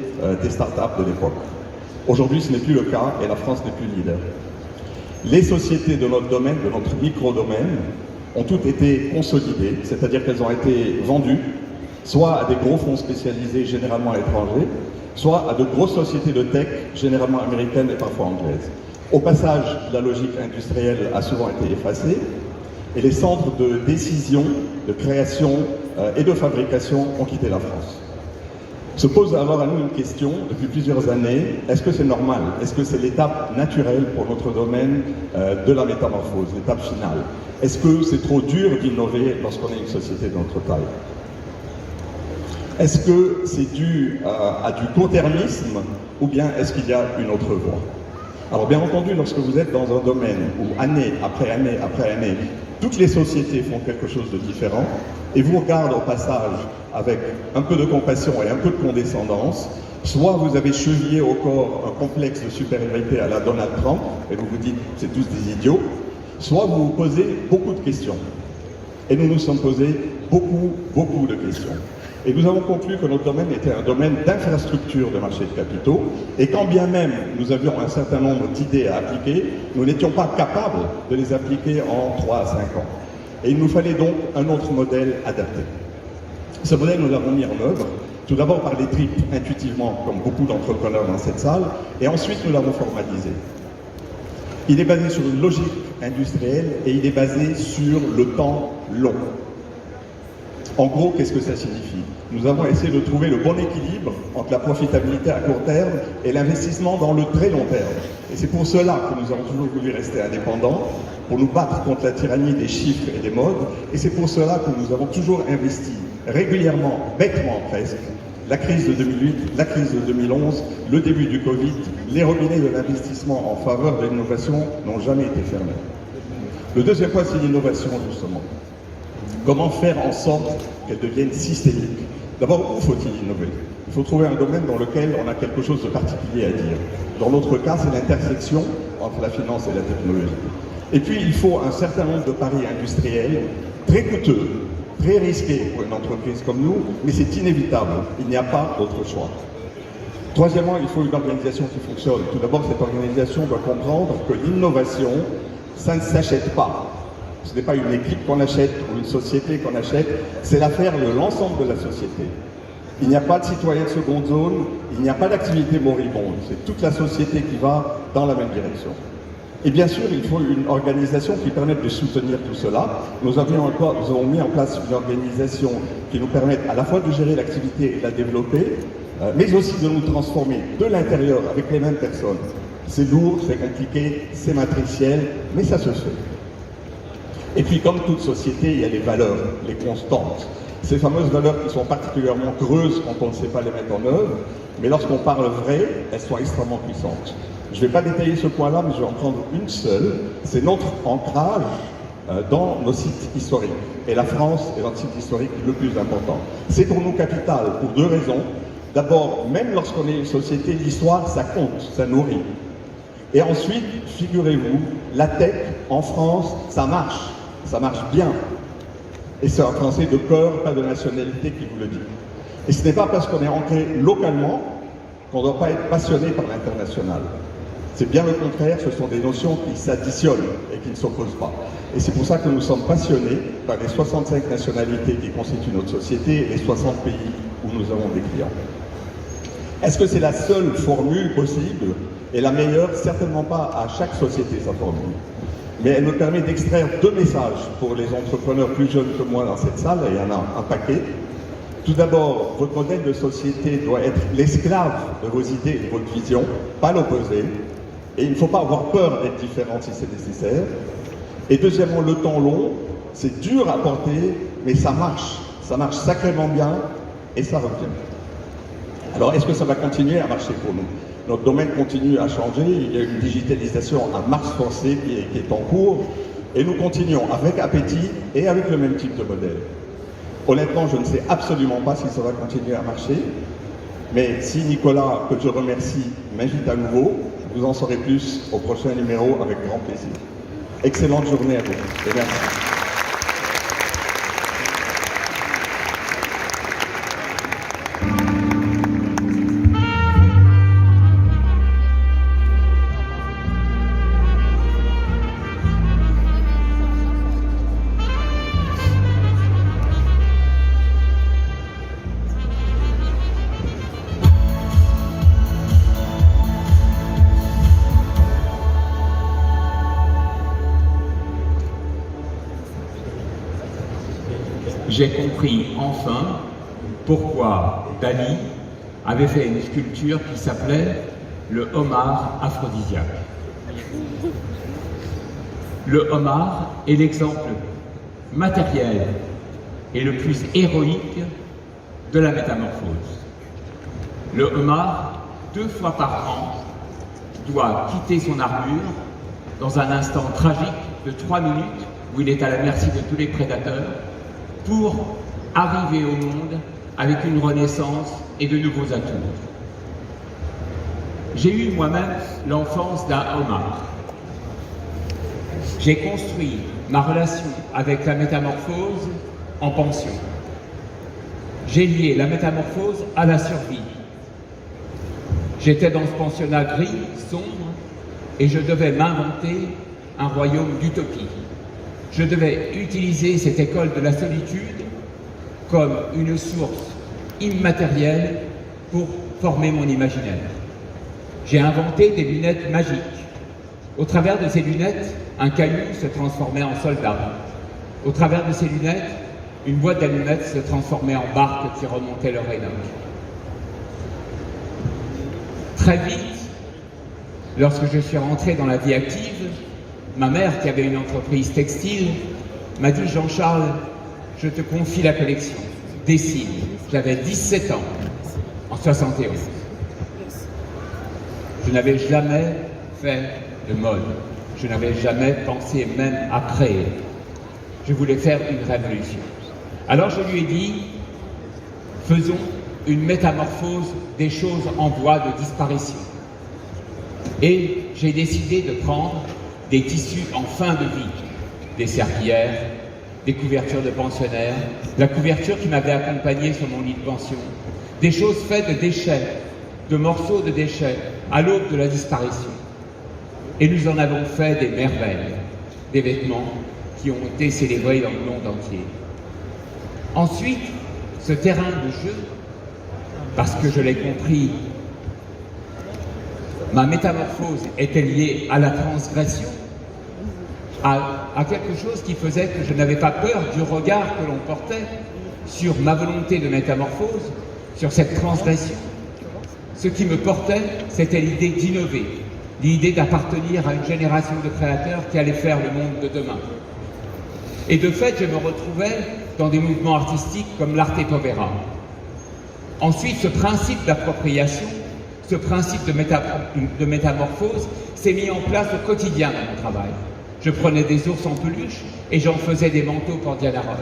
Speaker 12: des startups de l'époque. Aujourd'hui, ce n'est plus le cas et la France n'est plus leader. Les sociétés de notre domaine, de notre micro-domaine, ont toutes été consolidées, c'est-à-dire qu'elles ont été vendues, soit à des gros fonds spécialisés, généralement à l'étranger, soit à de grosses sociétés de tech, généralement américaines et parfois anglaises. Au passage, la logique industrielle a souvent été effacée, et les centres de décision, de création, et de fabrication ont quitté la France. Se pose alors à nous une question depuis plusieurs années, est-ce que c'est normal? Est-ce que c'est l'étape naturelle pour notre domaine de la métamorphose, l'étape finale? Est-ce que c'est trop dur d'innover lorsqu'on est une société de notre taille? Est-ce que c'est dû à du court-termisme ou bien est-ce qu'il y a une autre voie? Alors bien entendu, lorsque vous êtes dans un domaine où année après année après année, toutes les sociétés font quelque chose de différent et vous regardez au passage avec un peu de compassion et un peu de condescendance, soit vous avez chevillé au corps un complexe de supériorité à la Donald Trump et vous vous dites c'est tous des idiots, soit vous vous posez beaucoup de questions. Et nous nous sommes posés beaucoup de questions. Et nous avons conclu que notre domaine était un domaine d'infrastructure de marché de capitaux, et quand bien même nous avions un certain nombre d'idées à appliquer, nous n'étions pas capables de les appliquer en 3 à 5 ans. Et il nous fallait donc un autre modèle adapté. Ce modèle, nous l'avons mis en œuvre, tout d'abord par les tripes, intuitivement, comme beaucoup d'entrepreneurs dans cette salle, et ensuite nous l'avons formalisé. Il est basé sur une logique industrielle et il est basé sur le temps long. En gros, qu'est-ce que ça signifie? Nous avons essayé de trouver le bon équilibre entre la profitabilité à court terme et l'investissement dans le très long terme. Et c'est pour cela que nous avons toujours voulu rester indépendants, pour nous battre contre la tyrannie des chiffres et des modes. Et c'est pour cela que nous avons toujours investi régulièrement, bêtement presque, la crise de 2008, la crise de 2011, le début du Covid, les robinets de l'investissement en faveur de l'innovation n'ont jamais été fermés. Le deuxième point, c'est l'innovation, justement. Comment faire en sorte qu'elle devienne systémique? D'abord, où faut-il innover? Il faut trouver un domaine dans lequel on a quelque chose de particulier à dire. Dans notre cas, c'est l'intersection entre la finance et la technologie. Et puis, il faut un certain nombre de paris industriels très coûteux, très risqués pour une entreprise comme nous, mais c'est inévitable. Il n'y a pas d'autre choix. Troisièmement, il faut une organisation qui fonctionne. Tout d'abord, cette organisation doit comprendre que l'innovation, ça ne s'achète pas. Ce n'est pas une équipe qu'on achète ou une société qu'on achète, c'est l'affaire de l'ensemble de la société. Il n'y a pas de citoyen de seconde zone, il n'y a pas d'activité moribonde, c'est toute la société qui va dans la même direction. Et bien sûr, il faut une organisation qui permette de soutenir tout cela. Nous avons mis en place une organisation qui nous permette à la fois de gérer l'activité et de la développer, mais aussi de nous transformer de l'intérieur avec les mêmes personnes. C'est lourd, c'est compliqué, c'est matriciel, mais ça se fait. Et puis, comme toute société, il y a les valeurs, les constantes. Ces fameuses valeurs qui sont particulièrement creuses quand on ne sait pas les mettre en œuvre, mais lorsqu'on parle vrai, elles sont extrêmement puissantes. Je ne vais pas détailler ce point-là, mais je vais en prendre une seule. C'est notre ancrage dans nos sites historiques. Et la France est notre site historique le plus important. C'est pour nous capital, pour deux raisons. D'abord, même lorsqu'on est une société, l'histoire, ça compte, ça nourrit. Et ensuite, figurez-vous, la tech, en France, ça marche bien. Et c'est un Français de cœur, pas de nationalité qui vous le dit. Et ce n'est pas parce qu'on est ancré localement qu'on ne doit pas être passionné par l'international. C'est bien le contraire, ce sont des notions qui s'additionnent et qui ne s'opposent pas. Et c'est pour ça que nous sommes passionnés par les 65 nationalités qui constituent notre société et les 60 pays où nous avons des clients. Est-ce que c'est la seule formule possible et la meilleure? Certainement pas à chaque société sa formule. Mais elle me permet d'extraire deux messages pour les entrepreneurs plus jeunes que moi dans cette salle, et il y en a un paquet. Tout d'abord, votre modèle de société doit être l'esclave de vos idées et de votre vision, pas l'opposé. Et il ne faut pas avoir peur d'être différent si c'est nécessaire. Et deuxièmement, le temps long, c'est dur à porter, mais ça marche sacrément bien et ça revient. Alors, est-ce que ça va continuer à marcher pour nous? Notre domaine continue à changer, il y a une digitalisation à marche forcée qui est en cours, et nous continuons avec appétit et avec le même type de modèle. Honnêtement, je ne sais absolument pas si ça va continuer à marcher, mais si Nicolas, que je remercie, m'invite à nouveau, vous en saurez plus au prochain numéro avec grand plaisir. Excellente journée à vous et merci.
Speaker 13: j'ai compris enfin pourquoi Dali avait fait une sculpture qui s'appelait le homard aphrodisiaque. Le homard est l'exemple matériel et le plus héroïque de la métamorphose. Le homard, 2 fois par an, doit quitter son armure dans un instant tragique de 3 minutes où il est à la merci de tous les prédateurs pour arriver au monde avec une renaissance et de nouveaux atours. J'ai eu moi-même l'enfance d'un homard. J'ai construit ma relation avec la métamorphose en pension. J'ai lié la métamorphose à la survie. J'étais dans ce pensionnat gris, sombre, et je devais m'inventer un royaume d'utopie. Je devais utiliser cette école de la solitude comme une source immatérielle pour former mon imaginaire. J'ai inventé des lunettes magiques. Au travers de ces lunettes, un caillou se transformait en soldat. Au travers de ces lunettes, une boîte d'allumettes se transformait en barque qui remontait le Rhénach. Très vite, lorsque je suis rentré dans la vie active, ma mère, qui avait une entreprise textile, m'a dit « Jean-Charles, je te confie la collection. Dessine. » J'avais 17 ans, en 71. Je n'avais jamais fait de mode. Je n'avais jamais pensé même à créer. Je voulais faire une révolution. Alors je lui ai dit, faisons une métamorphose des choses en voie de disparition. Et j'ai décidé de prendre des tissus en fin de vie, des serpillères, des couvertures de pensionnaires, la couverture qui m'avait accompagné sur mon lit de pension, des choses faites de déchets, de morceaux de déchets, à l'aube de la disparition. Et nous en avons fait des merveilles, des vêtements qui ont été célébrés dans le monde entier. Ensuite, ce terrain de jeu, parce que je l'ai compris, ma métamorphose était liée à la transgression, à quelque chose qui faisait que je n'avais pas peur du regard que l'on portait sur ma volonté de métamorphose, sur cette transgression. Ce qui me portait, c'était l'idée d'innover, l'idée d'appartenir à une génération de créateurs qui allait faire le monde de demain. Et de fait, je me retrouvais dans des mouvements artistiques comme l'Arte Povera. Ensuite, ce principe d'appropriation, ce principe de métamorphose s'est mis en place au quotidien dans mon travail. Je prenais des ours en peluche et j'en faisais des manteaux pour Diana Ross.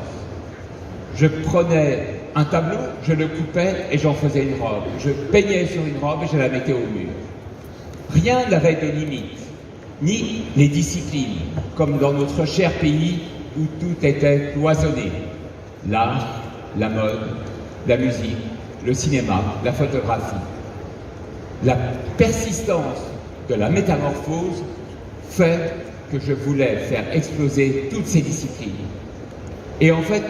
Speaker 13: Je prenais un tableau, je le coupais et j'en faisais une robe. Je peignais sur une robe et je la mettais au mur. Rien n'avait de limite, ni les disciplines, comme dans notre cher pays où tout était cloisonné. L'art, la mode, la musique, le cinéma, la photographie. La persistance de la métamorphose fait que je voulais faire exploser toutes ces disciplines. Et en fait,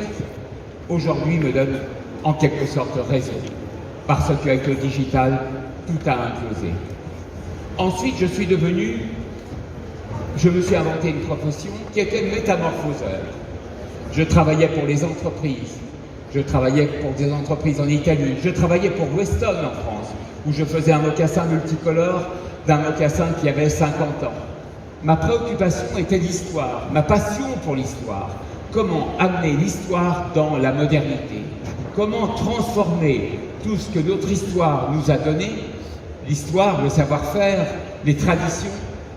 Speaker 13: aujourd'hui me donne en quelque sorte raison, parce qu'avec le digital, tout a implosé. Ensuite, je me suis inventé une profession qui était métamorphoseur. Je travaillais pour les entreprises, je travaillais pour des entreprises en Italie, je travaillais pour Weston en France, où je faisais un mocassin multicolore d'un mocassin qui avait 50 ans. Ma préoccupation était l'histoire, ma passion pour l'histoire. Comment amener l'histoire dans la modernité? Comment transformer tout ce que notre histoire nous a donné, l'histoire, le savoir-faire, les traditions,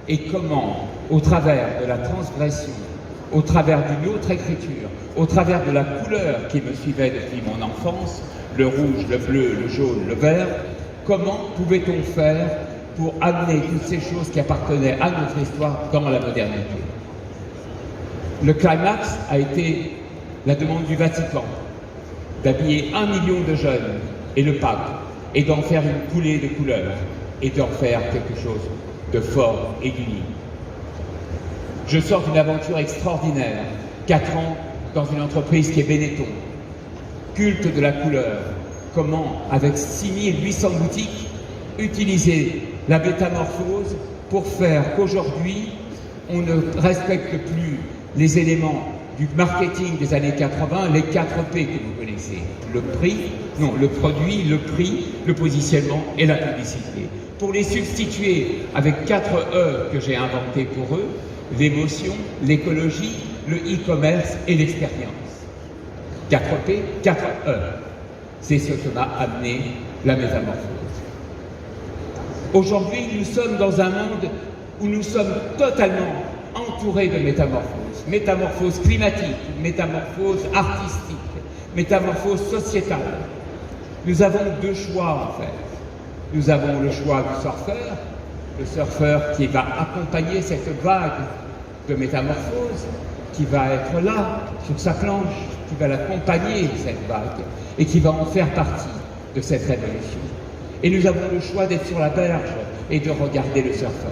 Speaker 13: et comment, au travers de la transgression, au travers d'une autre écriture, au travers de la couleur qui me suivait depuis mon enfance, le rouge, le bleu, le jaune, le vert, comment pouvait-on faire pour amener toutes ces choses qui appartenaient à notre histoire dans la modernité? Le climax a été la demande du Vatican d'habiller 1 million de jeunes et le pape, et d'en faire une coulée de couleurs, et d'en faire quelque chose de fort et d'uni. Je sors d'une aventure extraordinaire, 4 ans dans une entreprise qui est Benetton, culte de la couleur. Comment, avec 6800 boutiques, utiliser la métamorphose pour faire qu'aujourd'hui, on ne respecte plus les éléments du marketing des années 80, les 4 P que vous connaissez. Le produit, le prix, le positionnement et la publicité. Pour les substituer avec 4 E que j'ai inventés pour eux, l'émotion, l'écologie, le e-commerce et l'expérience. 4 P, 4 E. C'est ce que m'a amené la métamorphose. Aujourd'hui, nous sommes dans un monde où nous sommes totalement entourés de métamorphoses. Métamorphose climatique, métamorphose artistique, métamorphose sociétale. Nous avons 2 choix en fait. Nous avons le choix du surfeur qui va accompagner cette vague de métamorphose, qui va être là, sur sa planche, qui va l'accompagner, cette vague, et qui va en faire partie de cette révolution. Et nous avons le choix d'être sur la berge et de regarder le surfeur.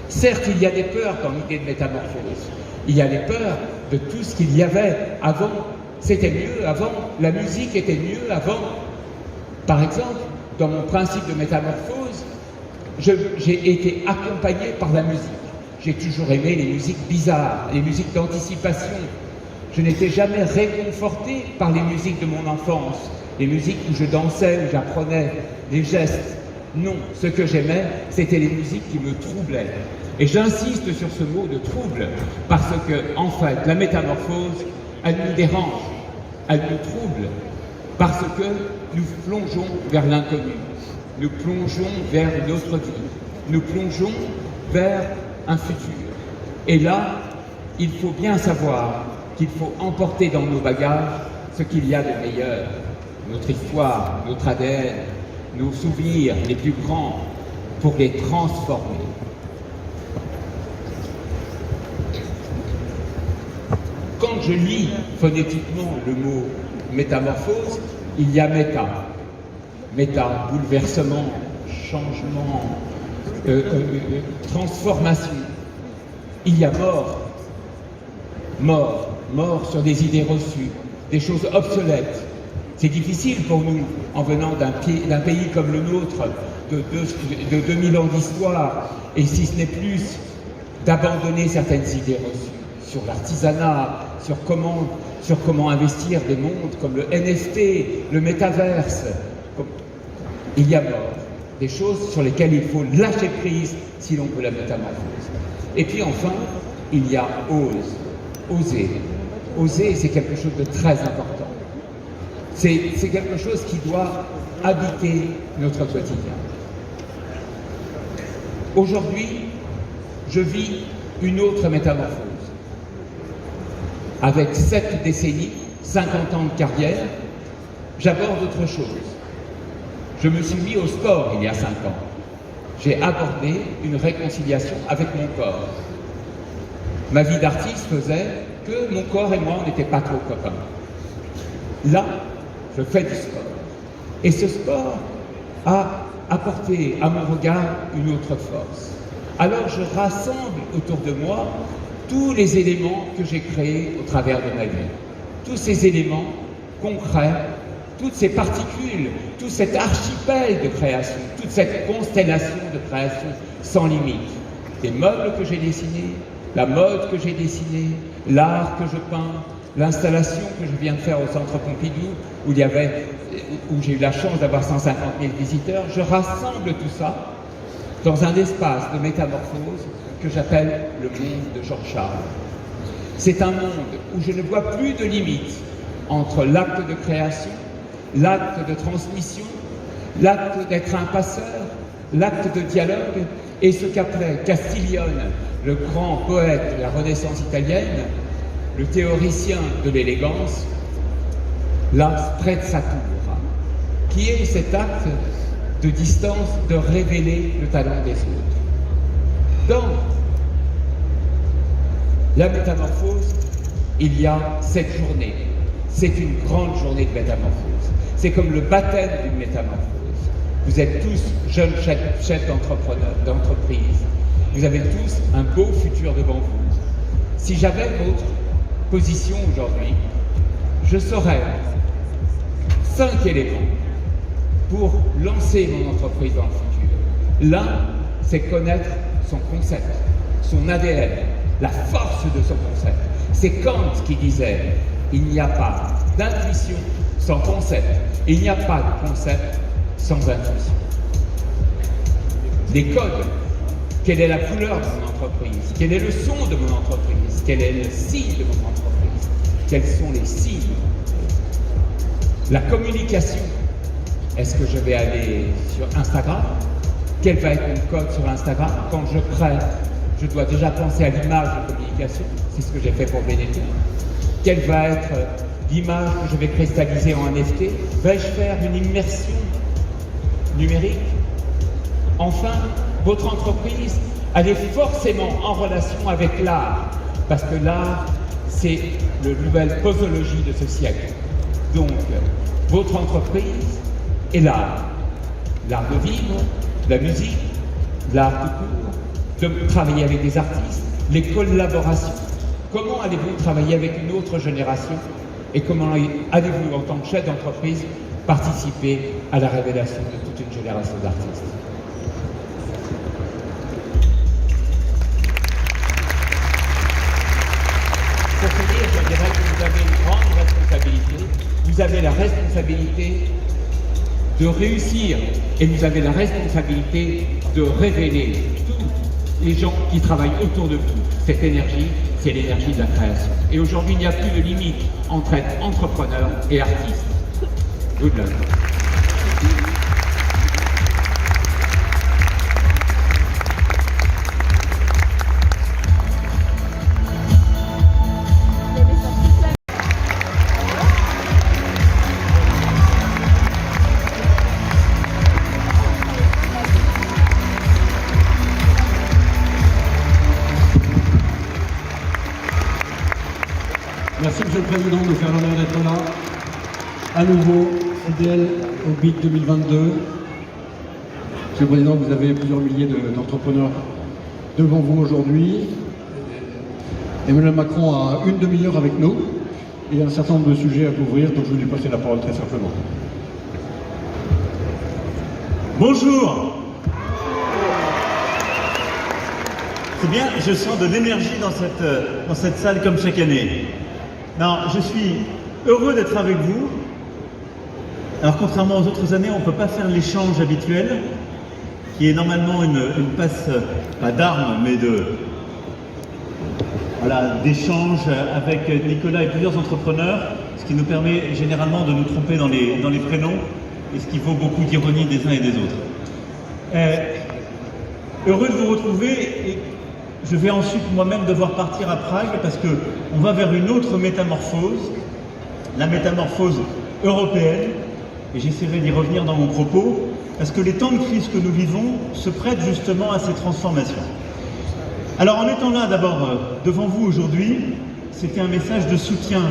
Speaker 13: Certes, il y a des peurs dans l'idée de métamorphose. Il y a des peurs de tout ce qu'il y avait avant. C'était mieux avant, la musique était mieux avant. Par exemple, dans mon principe de métamorphose, j'ai été accompagné par la musique. J'ai toujours aimé les musiques bizarres, les musiques d'anticipation. Je n'étais jamais réconforté par les musiques de mon enfance, les musiques où je dansais, où j'apprenais les gestes. Non, ce que j'aimais, c'était les musiques qui me troublaient. Et j'insiste sur ce mot de trouble, parce que, en fait, la métamorphose, elle nous dérange, elle nous trouble, parce que nous plongeons vers l'inconnu, nous plongeons vers une autre vie, nous plongeons vers un futur. Et là, il faut bien savoir qu'il faut emporter dans nos bagages ce qu'il y a de meilleur, notre histoire, notre ADN, nos souvenirs les plus grands, pour les transformer. Quand je lis phonétiquement le mot métamorphose, il y a méta. Méta, bouleversement, changement, transformation. Il y a mort. Mort sur des idées reçues, des choses obsolètes. C'est difficile pour nous, en venant d'un pays comme le nôtre, de 2000 ans d'histoire, et si ce n'est plus, d'abandonner certaines idées reçues sur l'artisanat, sur comment investir des mondes comme le NFT, le métaverse. Il y a mort, des choses sur lesquelles il faut lâcher prise si l'on veut la métamorphose. Et puis enfin, il y a oser. Oser, c'est quelque chose de très important. C'est quelque chose qui doit habiter notre quotidien. Aujourd'hui, je vis une autre métamorphose. Avec 7 décennies, 50 ans de carrière, j'aborde autre chose. Je me suis mis au sport il y a 5 ans. J'ai abordé une réconciliation avec mon corps. Ma vie d'artiste faisait que mon corps et moi, on n'était pas trop copains. Là, je fais du sport. Et ce sport a apporté à mon regard une autre force. Alors je rassemble autour de moi tous les éléments que j'ai créés au travers de ma vie. Tous ces éléments concrets, toutes ces particules, tout cet archipel de création, toute cette constellation de création sans limite. Les meubles que j'ai dessinés, la mode que j'ai dessinée, l'art que je peins, l'installation que je viens de faire au Centre Pompidou, où j'ai eu la chance d'avoir 150 000 visiteurs, je rassemble tout ça dans un espace de métamorphose que j'appelle le monde de Georges Charles. C'est un monde où je ne vois plus de limite entre l'acte de création, l'acte de transmission, l'acte d'être un passeur, l'acte de dialogue, et ce qu'appelait Castiglione, le grand poète de la Renaissance italienne, le théoricien de l'élégance, la sprezzatura, qui est cet acte de distance de révéler le talent des autres. Dans la métamorphose, il y a cette journée. C'est une grande journée de métamorphose. C'est comme le baptême d'une métamorphose. Vous êtes tous jeunes chefs d'entreprise. Vous avez tous un beau futur devant vous. Si j'avais votre position aujourd'hui, je saurais 5 éléments pour lancer mon entreprise dans le futur. L'un, c'est connaître son concept, son ADN, la force de son concept. C'est Kant qui disait « Il n'y a pas d'intuition sans concept, et il n'y a pas de concept sans intuition ». Les codes, quelle est la couleur de mon entreprise, quel est le son de mon entreprise, quel est le signe de mon entreprise, quels sont les signes. La communication, est-ce que je vais aller sur Instagram? Quel va être mon code sur Instagram? Quand je crée, je dois déjà penser à l'image de communication, c'est ce que j'ai fait pour Benetton. Quelle va être l'image que je vais cristalliser en NFT? Vais-je faire une immersion numérique? Enfin, votre entreprise, elle est forcément en relation avec l'art, parce que l'art, c'est la nouvelle posologie de ce siècle. Donc, votre entreprise est l'art. L'art de vivre, la musique, l'art tout court, de travailler avec des artistes, les collaborations. Comment allez-vous travailler avec une autre génération et comment allez-vous, en tant que chef d'entreprise, participer à la révélation de toute une génération d'artistes? Pour finir, je dirais que vous avez une grande responsabilité. Vous avez la responsabilité de réussir et vous avez la responsabilité de révéler tous les gens qui travaillent autour de vous. Cette énergie, c'est l'énergie de la création. Et aujourd'hui, il n'y a plus de limite entre être entrepreneur et artiste. Good luck.
Speaker 10: Merci Monsieur le Président de nous faire l'honneur d'être là. À nouveau, EDL au BIC 2022. Monsieur le Président, vous avez plusieurs milliers d'entrepreneurs devant vous aujourd'hui. Emmanuel Macron a une demi-heure avec nous et un certain nombre de sujets à couvrir, donc je vais lui passer la parole très simplement.
Speaker 7: Bonjour. C'est bien, je sens de l'énergie dans cette salle comme chaque année. Non, je suis heureux d'être avec vous. Alors contrairement aux autres années, on ne peut pas faire l'échange habituel, qui est normalement une passe, pas d'armes, mais d'échange avec Nicolas et plusieurs entrepreneurs, ce qui nous permet généralement de nous tromper dans les prénoms, et ce qui vaut beaucoup d'ironie des uns et des autres. Heureux de vous retrouver. Et je vais ensuite moi-même devoir partir à Prague parce qu'on va vers une autre métamorphose, la métamorphose européenne, et j'essaierai d'y revenir dans mon propos, parce que les temps de crise que nous vivons se prêtent justement à ces transformations. Alors en étant là d'abord devant vous aujourd'hui, c'était un message de soutien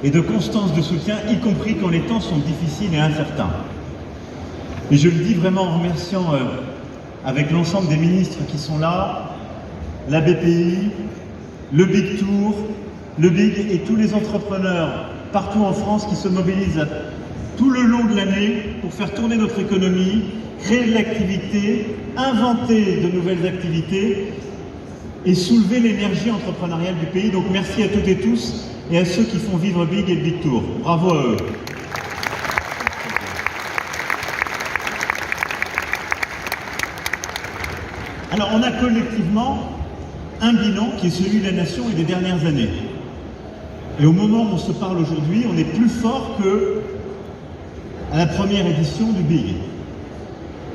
Speaker 7: et de constance de soutien, y compris quand les temps sont difficiles et incertains. Et je le dis vraiment en remerciant avec l'ensemble des ministres qui sont là, la BPI, le Big Tour, le Big et tous les entrepreneurs partout en France qui se mobilisent tout le long de l'année pour faire tourner notre économie, créer de l'activité, inventer de nouvelles activités et soulever l'énergie entrepreneuriale du pays. Donc merci à toutes et tous et à ceux qui font vivre Big et le Big Tour. Bravo à eux. Alors on a collectivement un bilan qui est celui de la nation et des dernières années. Et au moment où on se parle aujourd'hui, on est plus fort que à la première édition du Big.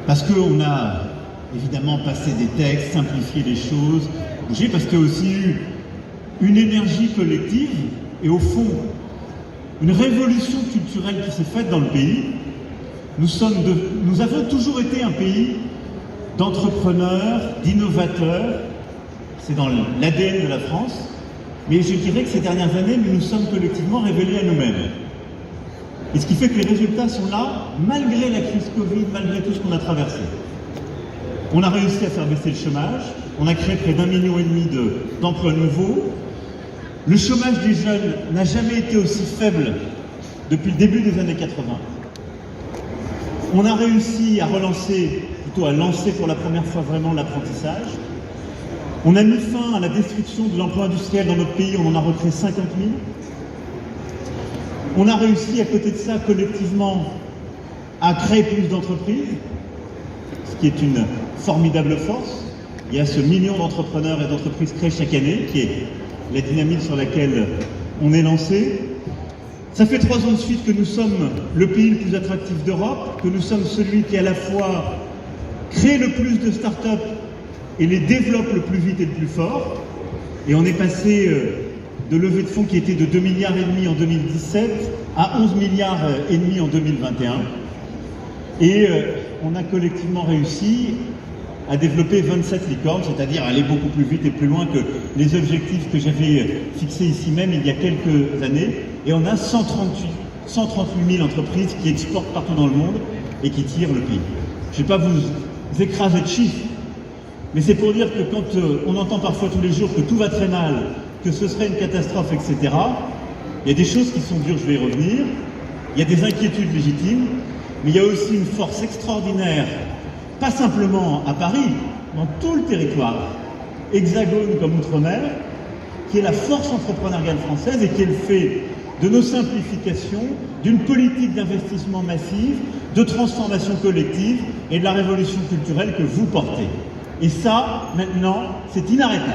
Speaker 7: Parce qu'on a évidemment passé des textes, simplifié les choses, bougé, parce qu'il y a aussi eu une énergie collective et au fond, une révolution culturelle qui s'est faite dans le pays. Nous avons toujours été un pays d'entrepreneurs, d'innovateurs. C'est dans l'ADN de la France, mais je dirais que ces dernières années, nous nous sommes collectivement révélés à nous-mêmes. Et ce qui fait que les résultats sont là, malgré la crise Covid, malgré tout ce qu'on a traversé. On a réussi à faire baisser le chômage, on a créé près d'1,5 million d'emplois nouveaux. Le chômage des jeunes n'a jamais été aussi faible depuis le début des années 80. On a réussi à relancer, plutôt à lancer pour la première fois vraiment l'apprentissage. On a mis fin à la destruction de l'emploi industriel dans notre pays, on en a recréé 50 000. On a réussi à côté de ça, collectivement, à créer plus d'entreprises, ce qui est une formidable force. Il y a ce million d'entrepreneurs et d'entreprises créées chaque année, qui est la dynamique sur laquelle on est lancé. Ça fait 3 ans de suite que nous sommes le pays le plus attractif d'Europe, que nous sommes celui qui à la fois crée le plus de start-up et les développe le plus vite et le plus fort. Et on est passé de levée de fonds qui était de 2,5 milliards en 2017 à 11,5 milliards en 2021. Et on a collectivement réussi à développer 27 licornes, c'est-à-dire aller beaucoup plus vite et plus loin que les objectifs que j'avais fixés ici même il y a quelques années. Et on a 138 000 entreprises qui exportent partout dans le monde et qui tirent le pays. Je ne vais pas vous écraser de chiffres, mais c'est pour dire que quand on entend parfois tous les jours que tout va très mal, que ce serait une catastrophe, etc., il y a des choses qui sont dures, je vais y revenir, il y a des inquiétudes légitimes, mais il y a aussi une force extraordinaire, pas simplement à Paris, dans tout le territoire, hexagone comme outre-mer, qui est la force entrepreneuriale française et qui est le fait de nos simplifications, d'une politique d'investissement massive, de transformation collective et de la révolution culturelle que vous portez. Et ça, maintenant, c'est inarrêtable.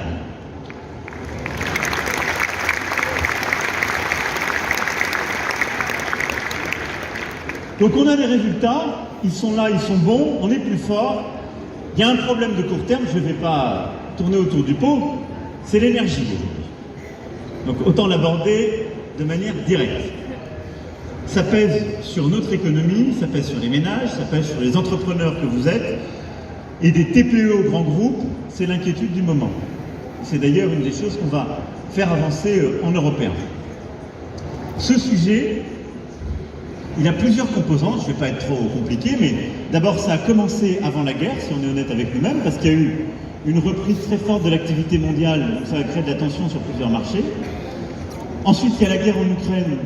Speaker 7: Donc on a des résultats, ils sont là, ils sont bons, on est plus fort. Il y a un problème de court terme, je ne vais pas tourner autour du pot, c'est l'énergie aujourd'hui. Donc autant l'aborder de manière directe. Ça pèse sur notre économie, ça pèse sur les ménages, ça pèse sur les entrepreneurs que vous êtes, et des TPE aux grands groupes, c'est l'inquiétude du moment. C'est d'ailleurs une des choses qu'on va faire avancer en européen. Ce sujet, il a plusieurs composantes, je ne vais pas être trop compliqué, mais d'abord ça a commencé avant la guerre, si on est honnête avec nous-mêmes, parce qu'il y a eu une reprise très forte de l'activité mondiale, donc ça a créé de la tension sur plusieurs marchés. Ensuite, il y a la guerre en Ukraine,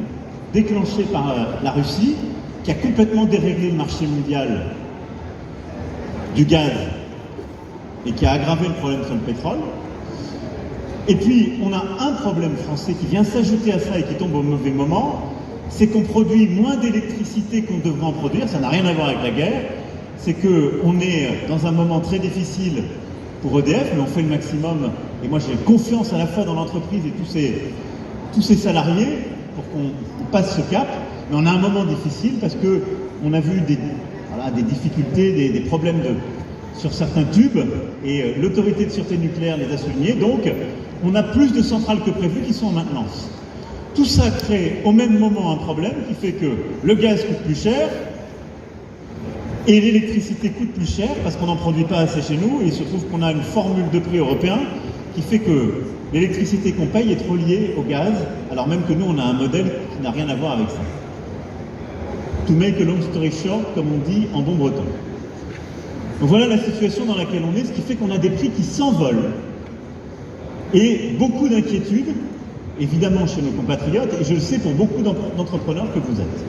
Speaker 7: déclenchée par la Russie, qui a complètement déréglé le marché mondial du gaz et qui a aggravé le problème sur le pétrole. Et puis, on a un problème français qui vient s'ajouter à ça et qui tombe au mauvais moment, c'est qu'on produit moins d'électricité qu'on devrait en produire, ça n'a rien à voir avec la guerre, c'est qu'on est dans un moment très difficile pour EDF, mais on fait le maximum, et moi j'ai confiance à la fois dans l'entreprise et tous ses salariés pour qu'on passe ce cap, mais on a un moment difficile parce qu'on a vu des difficultés, des problèmes sur certains tubes, et l'autorité de sûreté nucléaire les a soulignés, donc on a plus de centrales que prévu qui sont en maintenance. Tout ça crée au même moment un problème qui fait que le gaz coûte plus cher et l'électricité coûte plus cher parce qu'on n'en produit pas assez chez nous, et il se trouve qu'on a une formule de prix européen qui fait que l'électricité qu'on paye est trop liée au gaz, alors même que nous on a un modèle qui n'a rien à voir avec ça. To make a long story short, comme on dit en bon breton. Donc voilà la situation dans laquelle on est, ce qui fait qu'on a des prix qui s'envolent et beaucoup d'inquiétudes, évidemment chez nos compatriotes, et je le sais pour beaucoup d'entrepreneurs que vous êtes.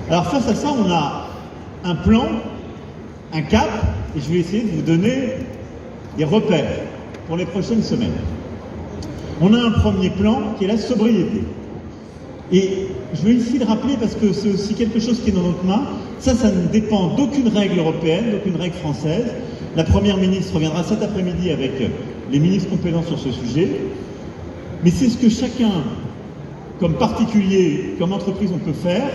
Speaker 7: Alors face à ça, on a un plan, un cap, et je vais essayer de vous donner des repères pour les prochaines semaines. On a un premier plan qui est la sobriété. Et je veux ici le rappeler parce que c'est aussi quelque chose qui est dans notre main. Ça ne dépend d'aucune règle européenne, d'aucune règle française. La Première ministre reviendra cet après-midi avec les ministres compétents sur ce sujet. Mais c'est ce que chacun, comme particulier, comme entreprise, on peut faire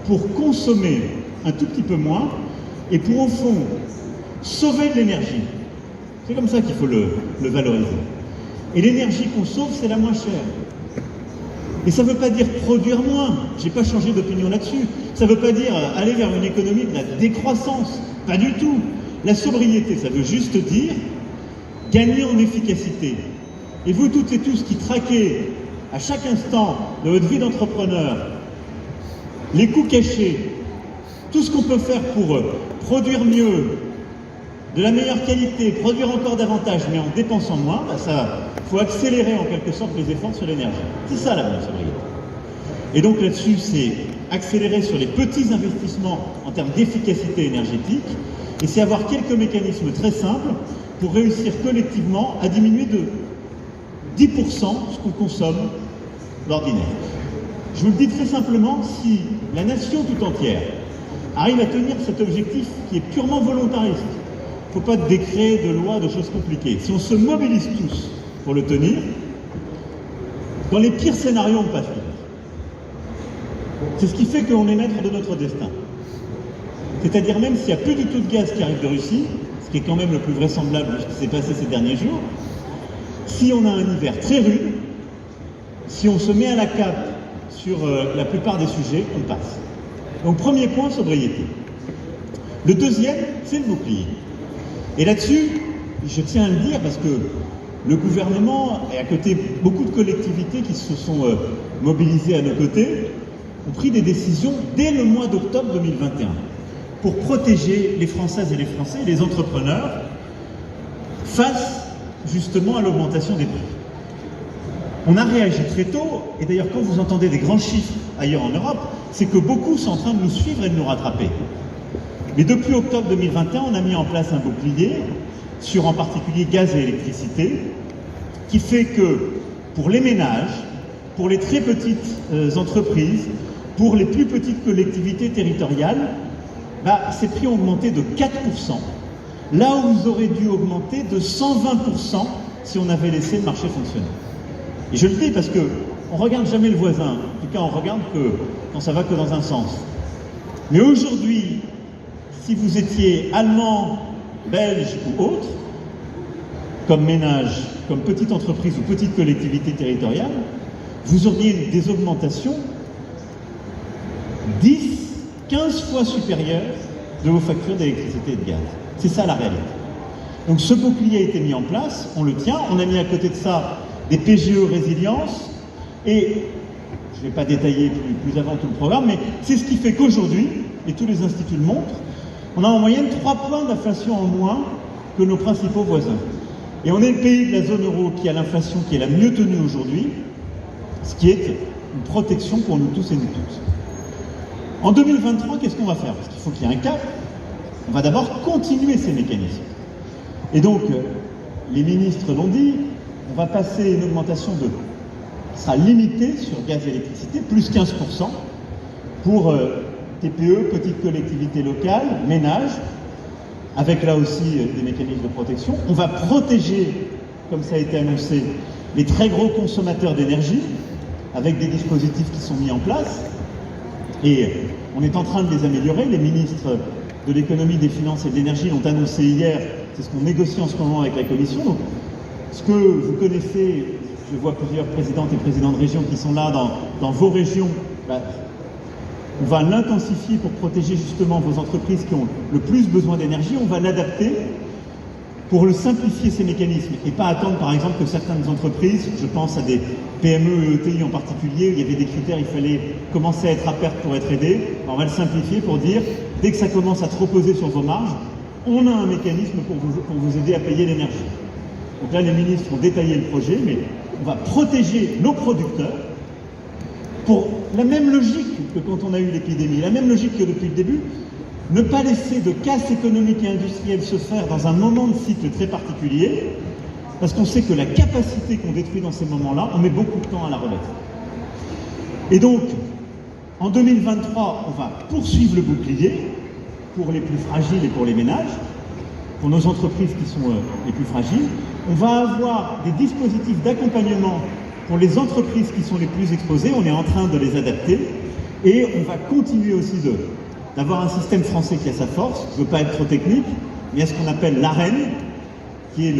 Speaker 7: pour consommer un tout petit peu moins et pour, au fond, sauver de l'énergie. C'est comme ça qu'il faut le valoriser. Et l'énergie qu'on sauve, c'est la moins chère. Et ça ne veut pas dire produire moins, je n'ai pas changé d'opinion là-dessus. Ça ne veut pas dire aller vers une économie de la décroissance, pas du tout. La sobriété, ça veut juste dire gagner en efficacité. Et vous toutes et tous qui traquez à chaque instant de votre vie d'entrepreneur les coûts cachés, tout ce qu'on peut faire pour produire mieux, de la meilleure qualité, produire encore davantage, mais en dépensant moins, il faut accélérer en quelque sorte les efforts sur l'énergie. C'est ça la bonne sobriété. Et donc là-dessus, c'est accélérer sur les petits investissements en termes d'efficacité énergétique, et c'est avoir quelques mécanismes très simples pour réussir collectivement à diminuer de 10% ce qu'on consomme d'ordinaire. Je vous le dis très simplement, si la nation tout entière arrive à tenir cet objectif qui est purement volontariste, il ne faut pas de décret, de loi, de choses compliquées. Si on se mobilise tous pour le tenir, dans les pires scénarios, on ne passe pas. C'est ce qui fait qu'on est maître de notre destin. C'est-à-dire même s'il n'y a plus du tout de gaz qui arrive de Russie, ce qui est quand même le plus vraisemblable de ce qui s'est passé ces derniers jours, si on a un hiver très rude, si on se met à la cape sur la plupart des sujets, on passe. Donc premier point, sobriété. Le deuxième, c'est le bouclier. Et là-dessus, je tiens à le dire parce que le gouvernement, et à côté beaucoup de collectivités qui se sont mobilisées à nos côtés, ont pris des décisions dès le mois d'octobre 2021 pour protéger les Françaises et les Français, les entrepreneurs, face justement à l'augmentation des prix. On a réagi très tôt, et d'ailleurs quand vous entendez des grands chiffres ailleurs en Europe, c'est que beaucoup sont en train de nous suivre et de nous rattraper. Mais depuis octobre 2021, on a mis en place un bouclier sur en particulier gaz et électricité, qui fait que pour les ménages, pour les très petites entreprises, pour les plus petites collectivités territoriales, ces prix ont augmenté de 4%, là où ils auraient dû augmenter de 120% si on avait laissé le marché fonctionner. Et je le dis parce que on ne regarde jamais le voisin, en tout cas on regarde que quand ça va que dans un sens. Mais aujourd'hui, si vous étiez allemand, belge ou autre, comme ménage, comme petite entreprise ou petite collectivité territoriale, vous auriez des augmentations 10, 15 fois supérieures de vos factures d'électricité et de gaz. C'est ça la réalité. Donc ce bouclier a été mis en place, on le tient, on a mis à côté de ça des PGE résilience, et je ne vais pas détailler plus avant tout le programme, mais c'est ce qui fait qu'aujourd'hui, et tous les instituts le montrent, on a en moyenne 3 points d'inflation en moins que nos principaux voisins. Et on est le pays de la zone euro qui a l'inflation qui est la mieux tenue aujourd'hui, ce qui est une protection pour nous tous et nous toutes. En 2023, qu'est-ce qu'on va faire? Parce qu'il faut qu'il y ait un cap. On va d'abord continuer ces mécanismes. Et donc, les ministres l'ont dit, on va passer une augmentation de... sera limitée sur gaz et électricité, plus 15% pour TPE, petites collectivités locales, ménages, avec là aussi des mécanismes de protection. On va protéger, comme ça a été annoncé, les très gros consommateurs d'énergie, avec des dispositifs qui sont mis en place. Et on est en train de les améliorer. Les ministres de l'économie, des finances et de l'énergie l'ont annoncé hier. C'est ce qu'on négocie en ce moment avec la Commission. Donc, ce que vous connaissez, je vois plusieurs présidentes et présidents de régions qui sont là dans vos régions, on va l'intensifier pour protéger justement vos entreprises qui ont le plus besoin d'énergie. On va l'adapter pour le simplifier ces mécanismes et pas attendre par exemple que certaines entreprises, je pense à des PME et ETI en particulier, où il y avait des critères, il fallait commencer à être à perte pour être aidé. On va le simplifier pour dire, dès que ça commence à trop peser sur vos marges, on a un mécanisme pour vous aider à payer l'énergie. Donc là, les ministres ont détaillé le projet, mais on va protéger nos producteurs pour la même logique que quand on a eu l'épidémie, la même logique que depuis le début, ne pas laisser de casse économique et industrielle se faire dans un moment de cycle très particulier, parce qu'on sait que la capacité qu'on détruit dans ces moments-là, on met beaucoup de temps à la remettre. Et donc, en 2023, on va poursuivre le bouclier pour les plus fragiles et pour les ménages, pour nos entreprises qui sont les plus fragiles. On va avoir des dispositifs d'accompagnement pour les entreprises qui sont les plus exposées, on est en train de les adapter, et on va continuer aussi d'avoir un système français qui a sa force. Je ne veux pas être trop technique, mais il y a ce qu'on appelle l'AREN, qui est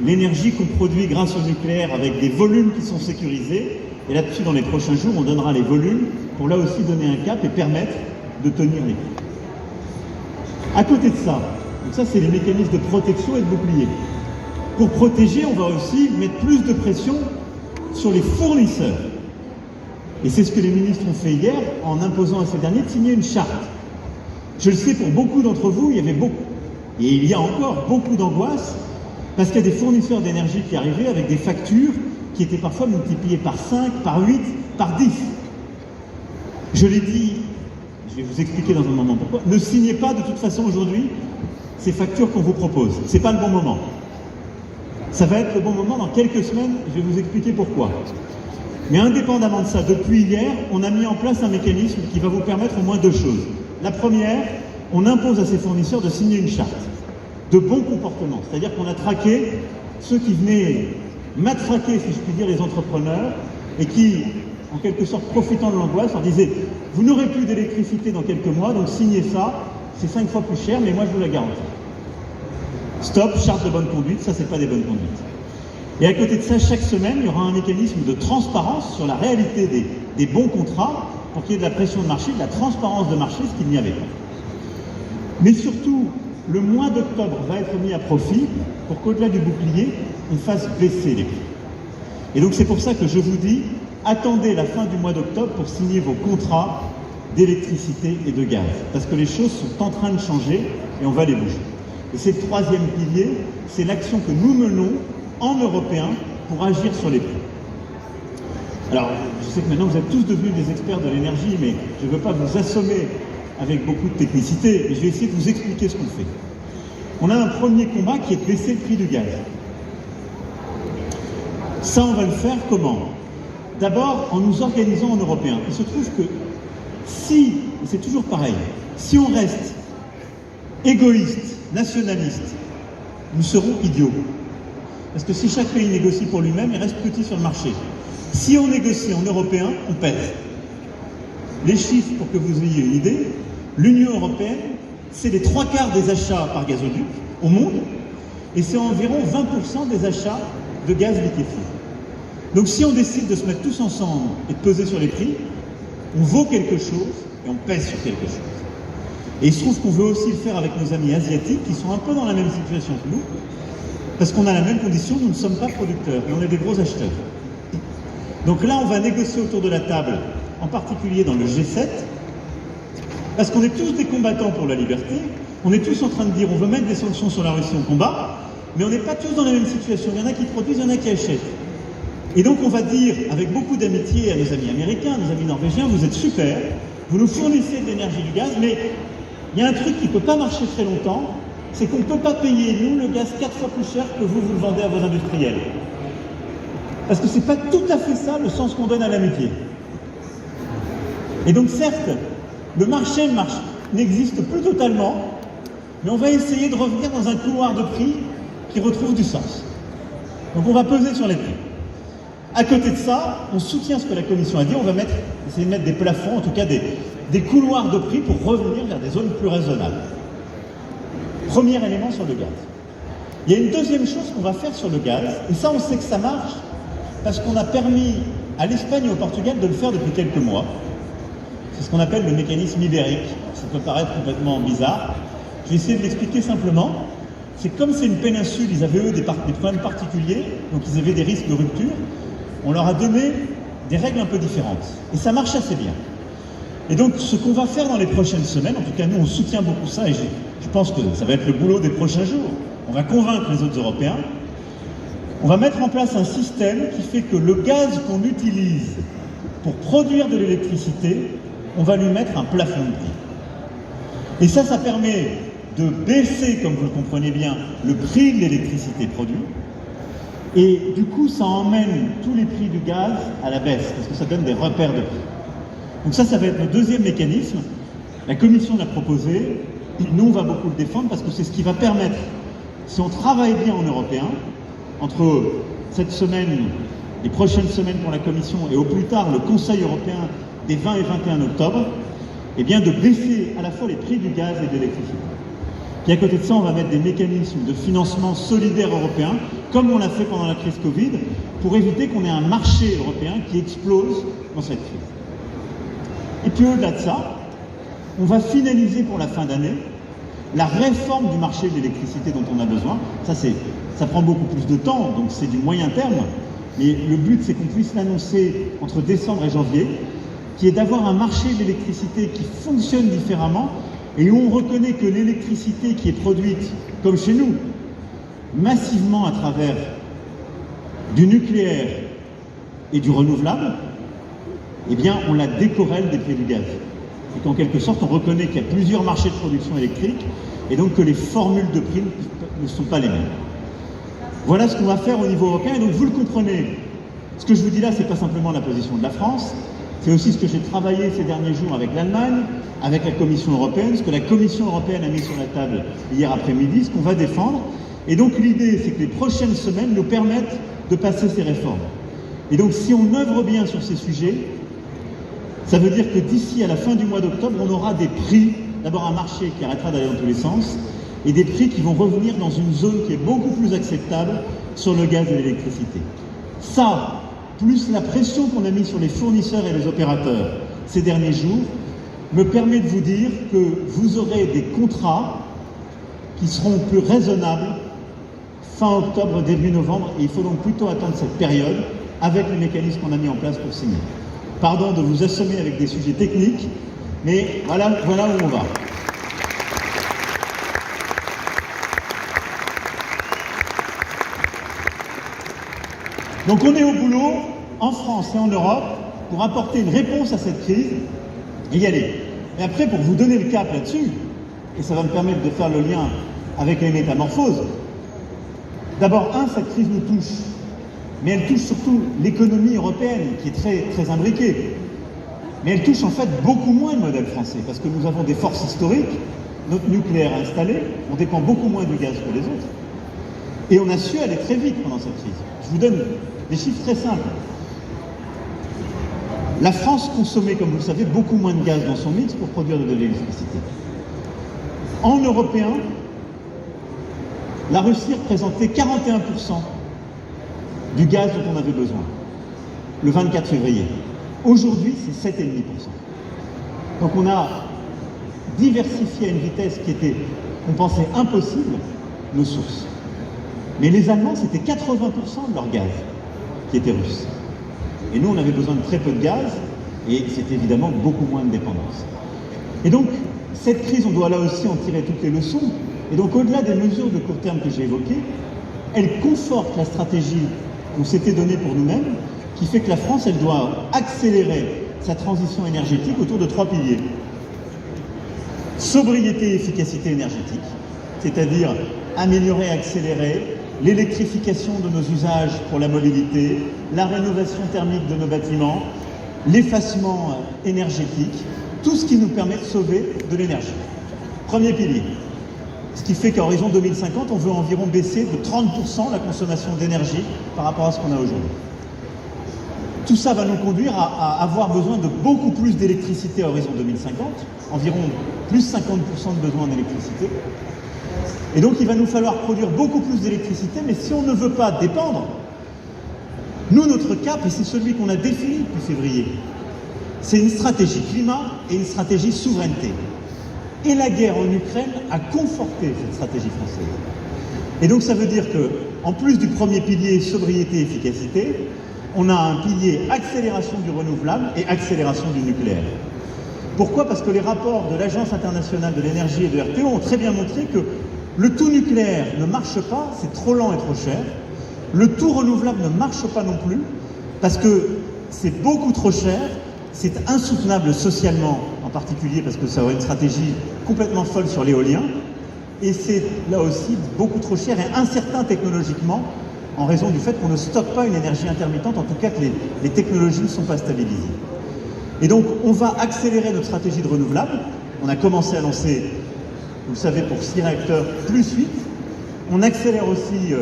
Speaker 7: l'énergie qu'on produit grâce au nucléaire avec des volumes qui sont sécurisés. Et là-dessus, dans les prochains jours, on donnera les volumes pour là aussi donner un cap et permettre de tenir les prix. À côté de ça, donc ça c'est les mécanismes de protection et de bouclier. Pour protéger, on va aussi mettre plus de pression sur les fournisseurs. Et c'est ce que les ministres ont fait hier en imposant à ces derniers de signer une charte. Je le sais, pour beaucoup d'entre vous, il y avait beaucoup, et il y a encore beaucoup d'angoisse, parce qu'il y a des fournisseurs d'énergie qui arrivaient avec des factures qui étaient parfois multipliées par 5, par 8, par 10. Je l'ai dit, je vais vous expliquer dans un moment pourquoi, ne signez pas de toute façon aujourd'hui ces factures qu'on vous propose. Ce n'est pas le bon moment. Ça va être le bon moment dans quelques semaines, je vais vous expliquer pourquoi. Mais indépendamment de ça, depuis hier, on a mis en place un mécanisme qui va vous permettre au moins deux choses. La première, on impose à ses fournisseurs de signer une charte de bon comportement. C'est-à-dire qu'on a traqué ceux qui venaient matraquer, si je puis dire, les entrepreneurs et qui, en quelque sorte, profitant de l'angoisse, leur disaient « Vous n'aurez plus d'électricité dans quelques mois, donc signez ça, c'est 5 fois plus cher, mais moi je vous la garantis. » Stop, charte de bonne conduite, ça c'est pas des bonnes conduites. Et à côté de ça, chaque semaine, il y aura un mécanisme de transparence sur la réalité des bons contrats pour qu'il y ait de la pression de marché, de la transparence de marché, ce qu'il n'y avait pas. Mais surtout, le mois d'octobre va être mis à profit pour qu'au-delà du bouclier, on fasse baisser les prix. Et donc c'est pour ça que je vous dis, attendez la fin du mois d'octobre pour signer vos contrats d'électricité et de gaz. Parce que les choses sont en train de changer et on va les bouger. Et c'est le troisième pilier, c'est l'action que nous menons en Européens pour agir sur les prix. Alors, je sais que maintenant vous êtes tous devenus des experts de l'énergie, mais je ne veux pas vous assommer avec beaucoup de technicité, mais je vais essayer de vous expliquer ce qu'on fait. On a un premier combat qui est de baisser le prix du gaz. Ça, on va le faire comment? D'abord, en nous organisant en Européens. Il se trouve que si, et c'est toujours pareil, si on reste égoïste, nationaliste, nous serons idiots. Parce que si chaque pays négocie pour lui-même, il reste petit sur le marché. Si on négocie en européen, on pèse. Les chiffres, pour que vous ayez une idée, l'Union européenne, c'est les 3/4 des achats par gazoduc au monde, et c'est environ 20% des achats de gaz liquéfié. Donc si on décide de se mettre tous ensemble et de peser sur les prix, on vaut quelque chose et on pèse sur quelque chose. Et il se trouve qu'on veut aussi le faire avec nos amis asiatiques qui sont un peu dans la même situation que nous, parce qu'on a la même condition, nous ne sommes pas producteurs, et on est des gros acheteurs. Donc là, on va négocier autour de la table, en particulier dans le G7, parce qu'on est tous des combattants pour la liberté, on est tous en train de dire on veut mettre des sanctions sur la Russie, on combat, mais on n'est pas tous dans la même situation. Il y en a qui produisent, il y en a qui achètent. Et donc on va dire, avec beaucoup d'amitié à nos amis américains, à nos amis norvégiens, vous êtes super, vous nous fournissez de l'énergie, du gaz, mais il y a un truc qui ne peut pas marcher très longtemps, c'est qu'on ne peut pas payer, nous, le gaz 4 fois plus cher que vous le vendez à vos industriels. Parce que ce n'est pas tout à fait ça le sens qu'on donne à l'amitié. Et donc certes, le marché n'existe plus totalement, mais on va essayer de revenir dans un couloir de prix qui retrouve du sens. Donc on va peser sur les prix. À côté de ça, on soutient ce que la Commission a dit, on va essayer de mettre des plafonds, en tout cas des couloirs de prix pour revenir vers des zones plus raisonnables. Premier élément sur le gaz. Il y a une deuxième chose qu'on va faire sur le gaz, et ça on sait que ça marche, parce qu'on a permis à l'Espagne et au Portugal de le faire depuis quelques mois. C'est ce qu'on appelle le mécanisme ibérique. Ça peut paraître complètement bizarre. Je vais essayer de l'expliquer simplement. C'est comme c'est une péninsule, ils avaient eux des problèmes particuliers, donc ils avaient des risques de rupture. On leur a donné des règles un peu différentes. Et ça marche assez bien. Et donc ce qu'on va faire dans les prochaines semaines, en tout cas nous on soutient beaucoup ça, et je pense que ça va être le boulot des prochains jours. On va convaincre les autres Européens. On va mettre en place un système qui fait que le gaz qu'on utilise pour produire de l'électricité, on va lui mettre un plafond de prix. Et ça permet de baisser, comme vous le comprenez bien, le prix de l'électricité produite. Et du coup, ça emmène tous les prix du gaz à la baisse, parce que ça donne des repères de prix. Donc ça va être le deuxième mécanisme. La Commission l'a proposé. Nous, on va beaucoup le défendre, parce que c'est ce qui va permettre, si on travaille bien en européen, entre cette semaine, les prochaines semaines pour la Commission, et au plus tard le Conseil européen des 20 et 21 octobre, eh bien de baisser à la fois les prix du gaz et de l'électricité. Puis à côté de ça, on va mettre des mécanismes de financement solidaire européen, comme on l'a fait pendant la crise Covid, pour éviter qu'on ait un marché européen qui explose dans cette crise. Et puis au-delà de ça, on va finaliser pour la fin d'année la réforme du marché de l'électricité dont on a besoin. Ça prend beaucoup plus de temps, donc c'est du moyen terme, mais le but c'est qu'on puisse l'annoncer entre décembre et janvier, qui est d'avoir un marché de l'électricité qui fonctionne différemment et où on reconnaît que l'électricité qui est produite, comme chez nous, massivement à travers du nucléaire et du renouvelable, eh bien on la décorrèle des prix du gaz. Et qu'en quelque sorte on reconnaît qu'il y a plusieurs marchés de production électrique et donc que les formules de prix ne sont pas les mêmes. Voilà ce qu'on va faire au niveau européen. Et donc vous le comprenez, ce que je vous dis là, c'est pas simplement la position de la France, c'est aussi ce que j'ai travaillé ces derniers jours avec l'Allemagne, avec la Commission européenne, ce que la Commission européenne a mis sur la table hier après-midi, ce qu'on va défendre. Et donc l'idée, c'est que les prochaines semaines nous permettent de passer ces réformes. Et donc si on œuvre bien sur ces sujets, ça veut dire que d'ici à la fin du mois d'octobre, on aura des prix, d'abord un marché qui arrêtera d'aller dans tous les sens, et des prix qui vont revenir dans une zone qui est beaucoup plus acceptable sur le gaz et l'électricité. Ça, plus la pression qu'on a mise sur les fournisseurs et les opérateurs ces derniers jours, me permet de vous dire que vous aurez des contrats qui seront plus raisonnables fin octobre, début novembre, et il faut donc plutôt attendre cette période avec les mécanismes qu'on a mis en place pour signer. Pardon de vous assommer avec des sujets techniques, mais voilà où on va. Donc on est au boulot, en France et en Europe, pour apporter une réponse à cette crise et y aller. Et après, pour vous donner le cap là-dessus, et ça va me permettre de faire le lien avec les métamorphoses, d'abord, cette crise nous touche, mais elle touche surtout l'économie européenne, qui est très, très imbriquée. Mais elle touche en fait beaucoup moins le modèle français, parce que nous avons des forces historiques, notre nucléaire installé, on dépend beaucoup moins du gaz que les autres. Et on a su aller très vite pendant cette crise. Je vous donne des chiffres très simples. La France consommait, comme vous le savez, beaucoup moins de gaz dans son mix pour produire de l'électricité. En européen, la Russie représentait 41% du gaz dont on avait besoin, le 24 février. Aujourd'hui, c'est 7,5%. Donc on a diversifié à une vitesse qui était, on pensait, impossible, nos sources. Mais les Allemands, c'était 80% de leur gaz qui était russe. Et nous, on avait besoin de très peu de gaz, et c'était évidemment beaucoup moins de dépendance. Et donc, cette crise, on doit là aussi en tirer toutes les leçons. Et donc, au-delà des mesures de court terme que j'ai évoquées, elle conforte la stratégie qu'on s'était donnée pour nous-mêmes, qui fait que la France, elle doit accélérer sa transition énergétique autour de 3 piliers. Sobriété et efficacité énergétique, c'est-à-dire améliorer et accélérer l'électrification de nos usages pour la mobilité, la rénovation thermique de nos bâtiments, l'effacement énergétique, tout ce qui nous permet de sauver de l'énergie. Premier pilier. Ce qui fait qu'à horizon 2050, on veut environ baisser de 30% la consommation d'énergie par rapport à ce qu'on a aujourd'hui. Tout ça va nous conduire à avoir besoin de beaucoup plus d'électricité à horizon 2050, environ plus 50% de besoin d'électricité. Et donc il va nous falloir produire beaucoup plus d'électricité, mais si on ne veut pas dépendre, nous, notre cap, et c'est celui qu'on a défini depuis février, c'est une stratégie climat et une stratégie souveraineté. Et la guerre en Ukraine a conforté cette stratégie française. Et donc ça veut dire que, en plus du premier pilier sobriété et efficacité, on a un pilier accélération du renouvelable et accélération du nucléaire. Pourquoi? Parce que les rapports de l'Agence internationale de l'énergie et de RTE ont très bien montré que le tout nucléaire ne marche pas, c'est trop lent et trop cher. Le tout renouvelable ne marche pas non plus, parce que c'est beaucoup trop cher, c'est insoutenable socialement en particulier, parce que ça aurait une stratégie complètement folle sur l'éolien, et c'est là aussi beaucoup trop cher et incertain technologiquement, en raison du fait qu'on ne stocke pas une énergie intermittente, en tout cas que les technologies ne sont pas stabilisées. Et donc on va accélérer notre stratégie de renouvelable. On a commencé à lancer, vous le savez, pour 6 réacteurs plus 8. On accélère aussi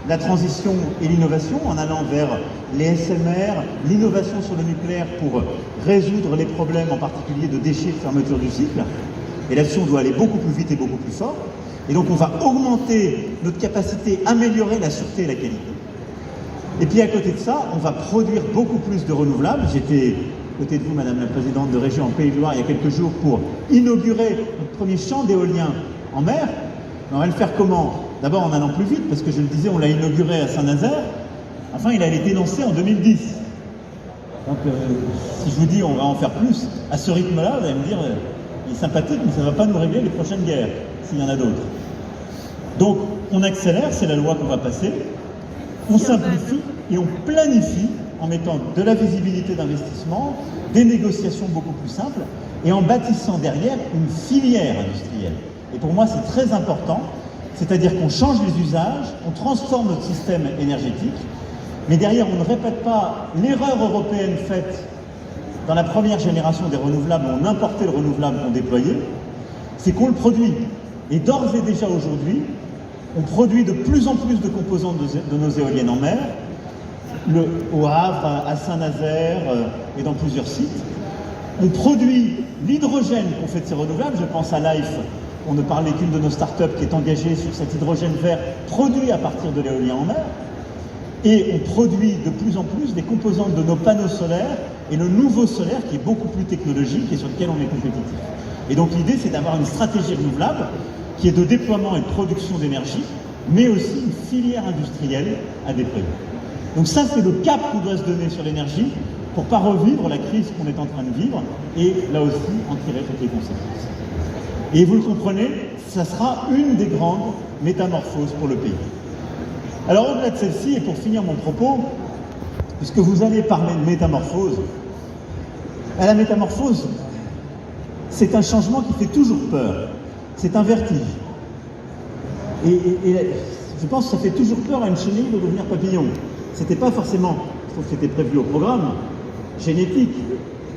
Speaker 7: la transition et l'innovation en allant vers les SMR, l'innovation sur le nucléaire pour résoudre les problèmes en particulier de déchets, de fermeture du cycle. Et là-dessus, on doit aller beaucoup plus vite et beaucoup plus fort. Et donc on va augmenter notre capacité, améliorer la sûreté et la qualité. Et puis à côté de ça, on va produire beaucoup plus de renouvelables. J'étais à côté de vous, Madame la Présidente de Région en Pays de Loire, il y a quelques jours pour inaugurer notre premier champ d'éolien en mer. On va le faire comment? D'abord en allant plus vite, parce que je le disais, on l'a inauguré à Saint-Nazaire. Enfin, il a été lancé en 2010. Donc si je vous dis on va en faire plus, à ce rythme-là, vous allez me dire, il est sympathique, mais ça ne va pas nous régler les prochaines guerres, s'il y en a d'autres. Donc on accélère, c'est la loi qu'on va passer, on simplifie et on planifie en mettant de la visibilité d'investissement, des négociations beaucoup plus simples et en bâtissant derrière une filière industrielle. Et pour moi c'est très important C'est-à-dire qu'on change les usages, on transforme notre système énergétique, mais derrière, on ne répète pas l'erreur européenne faite dans la première génération des renouvelables, où on importait le renouvelable qu'on déployait, c'est qu'on le produit. Et d'ores et déjà aujourd'hui, on produit de plus en plus de composants de nos éoliennes en mer, au Havre, à Saint-Nazaire et dans plusieurs sites. On produit l'hydrogène qu'on fait de ces renouvelables. Je pense à Life, on ne parlait qu'une de nos startups qui est engagée sur cet hydrogène vert produit à partir de l'éolien en mer. Et on produit de plus en plus des composantes de nos panneaux solaires et le nouveau solaire qui est beaucoup plus technologique et sur lequel on est compétitif. Et donc l'idée, c'est d'avoir une stratégie renouvelable qui est de déploiement et de production d'énergie, mais aussi une filière industrielle à déployer. Donc ça, c'est le cap qu'on doit se donner sur l'énergie pour ne pas revivre la crise qu'on est en train de vivre et là aussi en tirer toutes les conséquences. Et vous le comprenez, ça sera une des grandes métamorphoses pour le pays. Alors au-delà de celle-ci, et pour finir mon propos, puisque vous allez parler de métamorphose, la métamorphose, c'est un changement qui fait toujours peur. C'est un vertige. Et je pense que ça fait toujours peur à une chenille de devenir papillon. C'était pas forcément, je trouve que c'était prévu au programme, génétique,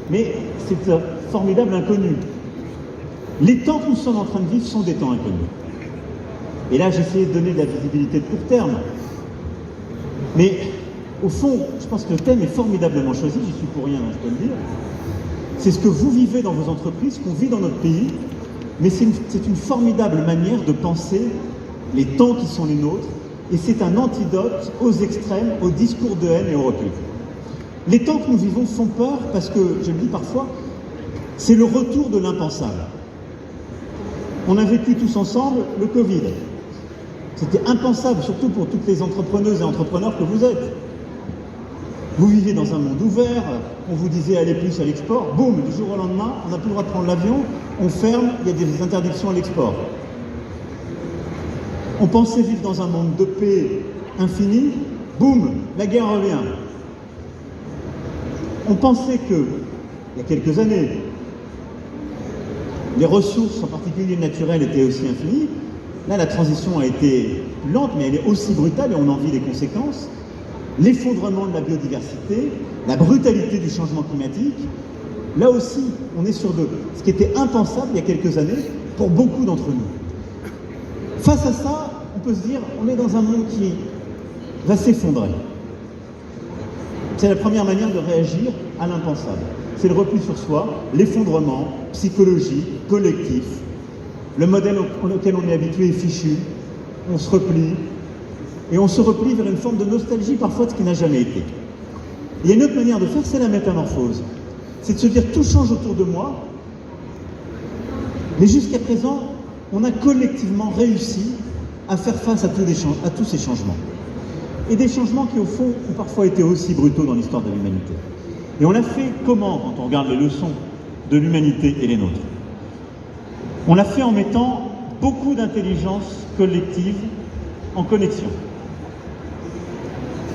Speaker 7: mais c'est un formidable inconnu. Les temps que nous sommes en train de vivre sont des temps inconnus. Et là, j'ai essayé de donner de la visibilité de court terme. Mais au fond, je pense que le thème est formidablement choisi, j'y suis pour rien, je peux le dire. C'est ce que vous vivez dans vos entreprises, ce qu'on vit dans notre pays, mais c'est une formidable manière de penser les temps qui sont les nôtres, et c'est un antidote aux extrêmes, aux discours de haine et au recul. Les temps que nous vivons font peur parce que, je le dis parfois, c'est le retour de l'impensable. On a vécu tous ensemble le Covid. C'était impensable, surtout pour toutes les entrepreneuses et entrepreneurs que vous êtes. Vous vivez dans un monde ouvert, on vous disait allez plus à l'export, boum, du jour au lendemain, on n'a plus le droit de prendre l'avion, on ferme, il y a des interdictions à l'export. On pensait vivre dans un monde de paix infini, boum, la guerre revient. On pensait que, il y a quelques années, les ressources, en particulier naturelles, étaient aussi infinies. Là, la transition a été lente, mais elle est aussi brutale et on en vit les conséquences. L'effondrement de la biodiversité, la brutalité du changement climatique. Là aussi, on est sur ce qui était impensable il y a quelques années pour beaucoup d'entre nous. Face à ça, on peut se dire, on est dans un monde qui va s'effondrer. C'est la première manière de réagir à l'impensable. C'est le repli sur soi, l'effondrement psychologique, collectif. Le modèle auquel on est habitué est fichu, on se replie, et on se replie vers une forme de nostalgie parfois de ce qui n'a jamais été. Il y a une autre manière de faire, c'est la métamorphose. C'est de se dire tout change autour de moi, mais jusqu'à présent, on a collectivement réussi à faire face à tous ces changements. Et des changements qui, au fond, ont parfois été aussi brutaux dans l'histoire de l'humanité. Et on l'a fait comment, quand on regarde les leçons de l'humanité et les nôtres? On l'a fait en mettant beaucoup d'intelligence collective en connexion.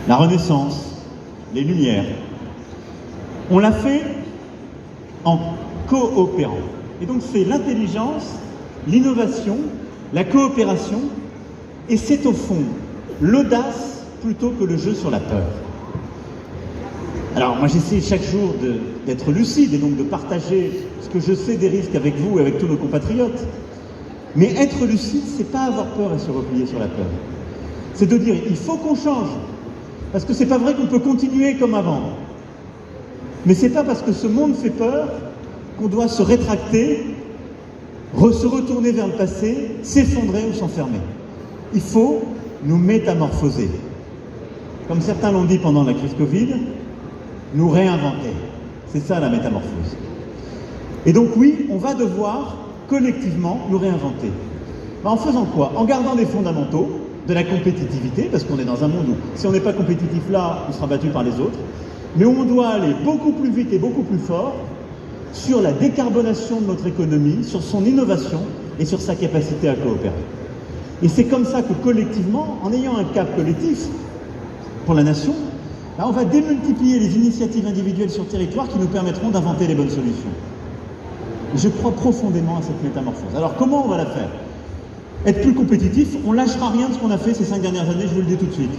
Speaker 7: La Renaissance, les Lumières. On l'a fait en coopérant. Et donc c'est l'intelligence, l'innovation, la coopération, et c'est au fond l'audace plutôt que le jeu sur la peur. Alors moi j'essaie chaque jour d'être lucide et donc de partager ce que je sais des risques avec vous et avec tous nos compatriotes. Mais être lucide, c'est pas avoir peur et se replier sur la peur. C'est de dire il faut qu'on change. Parce que c'est pas vrai qu'on peut continuer comme avant. Mais c'est pas parce que ce monde fait peur qu'on doit se rétracter, se retourner vers le passé, s'effondrer ou s'enfermer. Il faut nous métamorphoser. Comme certains l'ont dit pendant la crise Covid, nous réinventer. C'est ça la métamorphose. Et donc oui, on va devoir collectivement nous réinventer. En faisant quoi? En gardant des fondamentaux, de la compétitivité, parce qu'on est dans un monde où si on n'est pas compétitif là, on sera battu par les autres, mais où on doit aller beaucoup plus vite et beaucoup plus fort sur la décarbonation de notre économie, sur son innovation et sur sa capacité à coopérer. Et c'est comme ça que collectivement, en ayant un cap collectif pour la nation, on va démultiplier les initiatives individuelles sur le territoire qui nous permettront d'inventer les bonnes solutions. Je crois profondément à cette métamorphose. Alors comment on va la faire? être plus compétitif, on ne lâchera rien de ce qu'on a fait ces 5 dernières années, je vous le dis tout de suite.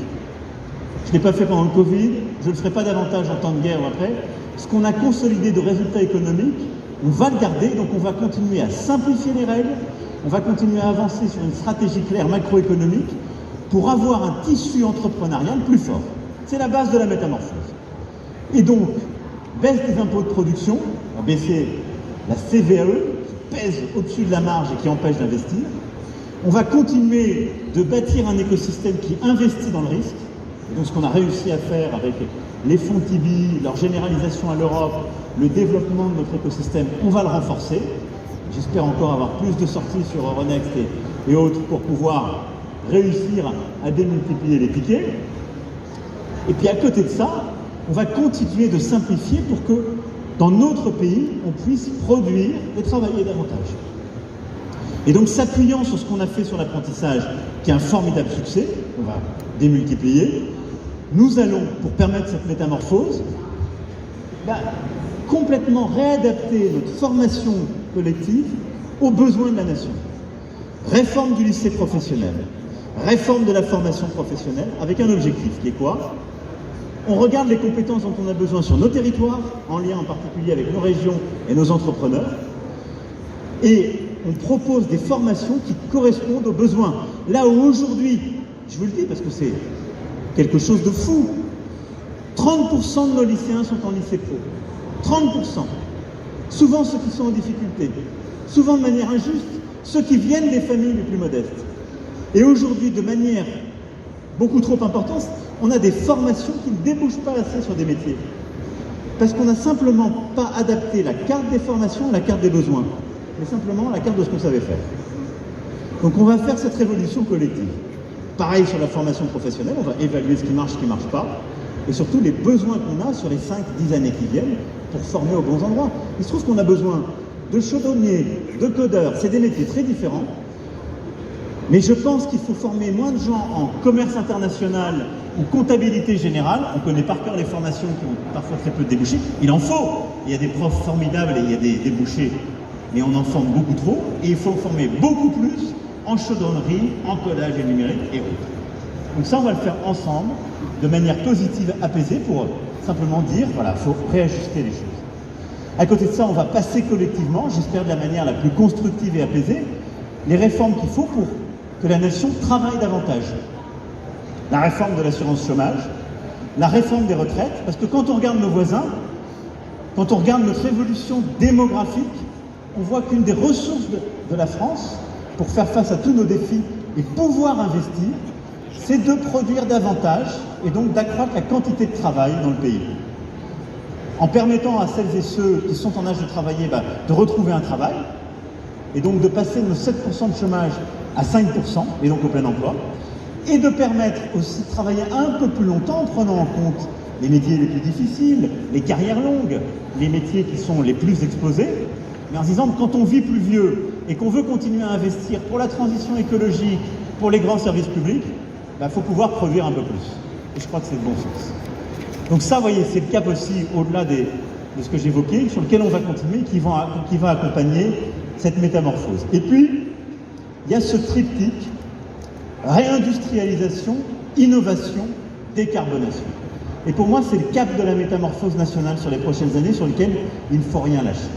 Speaker 7: Je ne l'ai pas fait pendant le Covid, je ne le ferai pas davantage en temps de guerre ou après. Ce qu'on a consolidé de résultats économiques, on va le garder, donc on va continuer à simplifier les règles, on va continuer à avancer sur une stratégie claire macroéconomique pour avoir un tissu entrepreneurial plus fort. C'est la base de la métamorphose. Et donc, baisse des impôts de production, on va baisser la CVAE, qui pèse au-dessus de la marge et qui empêche d'investir. On va continuer de bâtir un écosystème qui investit dans le risque. Et donc ce qu'on a réussi à faire avec les fonds Tibi, leur généralisation à l'Europe, le développement de notre écosystème, on va le renforcer. J'espère encore avoir plus de sorties sur Euronext et autres pour pouvoir réussir à démultiplier les tickets. Et puis à côté de ça, on va continuer de simplifier pour que dans notre pays, on puisse produire et travailler davantage. Et donc s'appuyant sur ce qu'on a fait sur l'apprentissage, qui est un formidable succès, on va démultiplier, nous allons, pour permettre cette métamorphose, complètement réadapter notre formation collective aux besoins de la nation. Réforme du lycée professionnel, réforme de la formation professionnelle, avec un objectif qui est quoi? On regarde les compétences dont on a besoin sur nos territoires, en lien en particulier avec nos régions et nos entrepreneurs, et on propose des formations qui correspondent aux besoins. Là où aujourd'hui, je vous le dis parce que c'est quelque chose de fou, 30% de nos lycéens sont en lycée pro. 30%. Souvent ceux qui sont en difficulté. Souvent de manière injuste, ceux qui viennent des familles les plus modestes. Et aujourd'hui, de manière beaucoup trop importante, on a des formations qui ne débouchent pas assez sur des métiers. Parce qu'on n'a simplement pas adapté la carte des formations à la carte des besoins, mais simplement la carte de ce qu'on savait faire. Donc on va faire cette révolution collective. Pareil sur la formation professionnelle, on va évaluer ce qui marche, ce qui ne marche pas, et surtout les besoins qu'on a sur les 5-10 années qui viennent pour former aux bons endroits. Il se trouve qu'on a besoin de chaudronniers, de codeurs, c'est des métiers très différents, mais je pense qu'il faut former moins de gens en commerce international ou comptabilité générale. On connaît par cœur les formations qui ont parfois très peu de débouchés. Il en faut. Il y a des profs formidables et il y a des débouchés, mais on en forme beaucoup trop. Et il faut former beaucoup plus en chaudronnerie, en codage et numérique et autres. Donc ça, on va le faire ensemble, de manière positive, apaisée, pour simplement dire, voilà, il faut réajuster les choses. À côté de ça, on va passer collectivement, j'espère de la manière la plus constructive et apaisée, les réformes qu'il faut pour que la nation travaille davantage. La réforme de l'assurance chômage, la réforme des retraites, parce que quand on regarde nos voisins, quand on regarde notre évolution démographique, on voit qu'une des ressources de la France, pour faire face à tous nos défis et pouvoir investir, c'est de produire davantage et donc d'accroître la quantité de travail dans le pays. En permettant à celles et ceux qui sont en âge de travailler de retrouver un travail, et donc de passer nos 7% de chômage à 5%, et donc au plein emploi, et de permettre aussi de travailler un peu plus longtemps en prenant en compte les métiers les plus difficiles, les carrières longues, les métiers qui sont les plus exposés, mais en se disant que quand on vit plus vieux et qu'on veut continuer à investir pour la transition écologique, pour les grands services publics, faut pouvoir produire un peu plus. Et je crois que c'est le bon sens. Donc ça, vous voyez, c'est le cap aussi au-delà de ce que j'évoquais, sur lequel on va continuer, qui va accompagner cette métamorphose. Et puis, il y a ce triptyque, réindustrialisation, innovation, décarbonation. Et pour moi, c'est le cap de la métamorphose nationale sur les prochaines années, sur lequel il ne faut rien lâcher.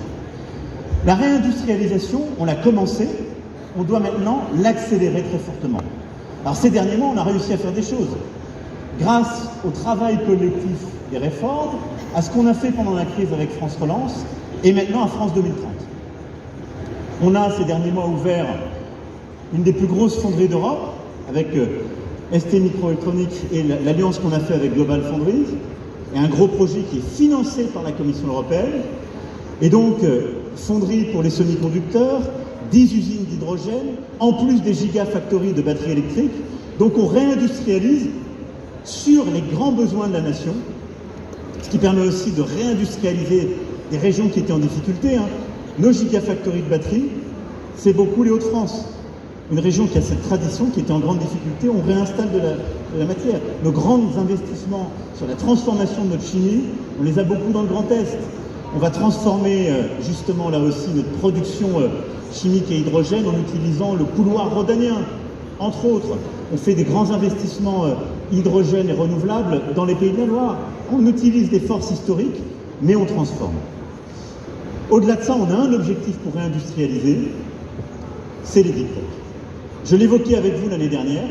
Speaker 7: La réindustrialisation, on l'a commencé, on doit maintenant l'accélérer très fortement. Alors ces derniers mois, on a réussi à faire des choses. Grâce au travail collectif des réformes, à ce qu'on a fait pendant la crise avec France Relance, et maintenant à France 2030. On a ces derniers mois ouvert une des plus grosses fonderies d'Europe, avec ST Microélectronique et l'alliance qu'on a fait avec Global Foundries, et un gros projet qui est financé par la Commission européenne, et donc fonderie pour les semi-conducteurs, 10 usines d'hydrogène, en plus des gigafactories de batteries électriques. Donc on réindustrialise sur les grands besoins de la nation, ce qui permet aussi de réindustrialiser des régions qui étaient en difficulté. Nos gigafactories de batteries, c'est beaucoup les Hauts-de-France. Une région qui a cette tradition, qui était en grande difficulté, on réinstalle de la matière. Nos grands investissements sur la transformation de notre chimie, on les a beaucoup dans le Grand Est. On va transformer justement là aussi notre production chimique et hydrogène en utilisant le couloir rhodanien, entre autres. On fait des grands investissements hydrogène et renouvelables dans les Pays de la Loire. On utilise des forces historiques, mais on transforme. Au-delà de ça, on a un objectif pour réindustrialiser, c'est les deep tech. Je l'évoquais avec vous l'année dernière.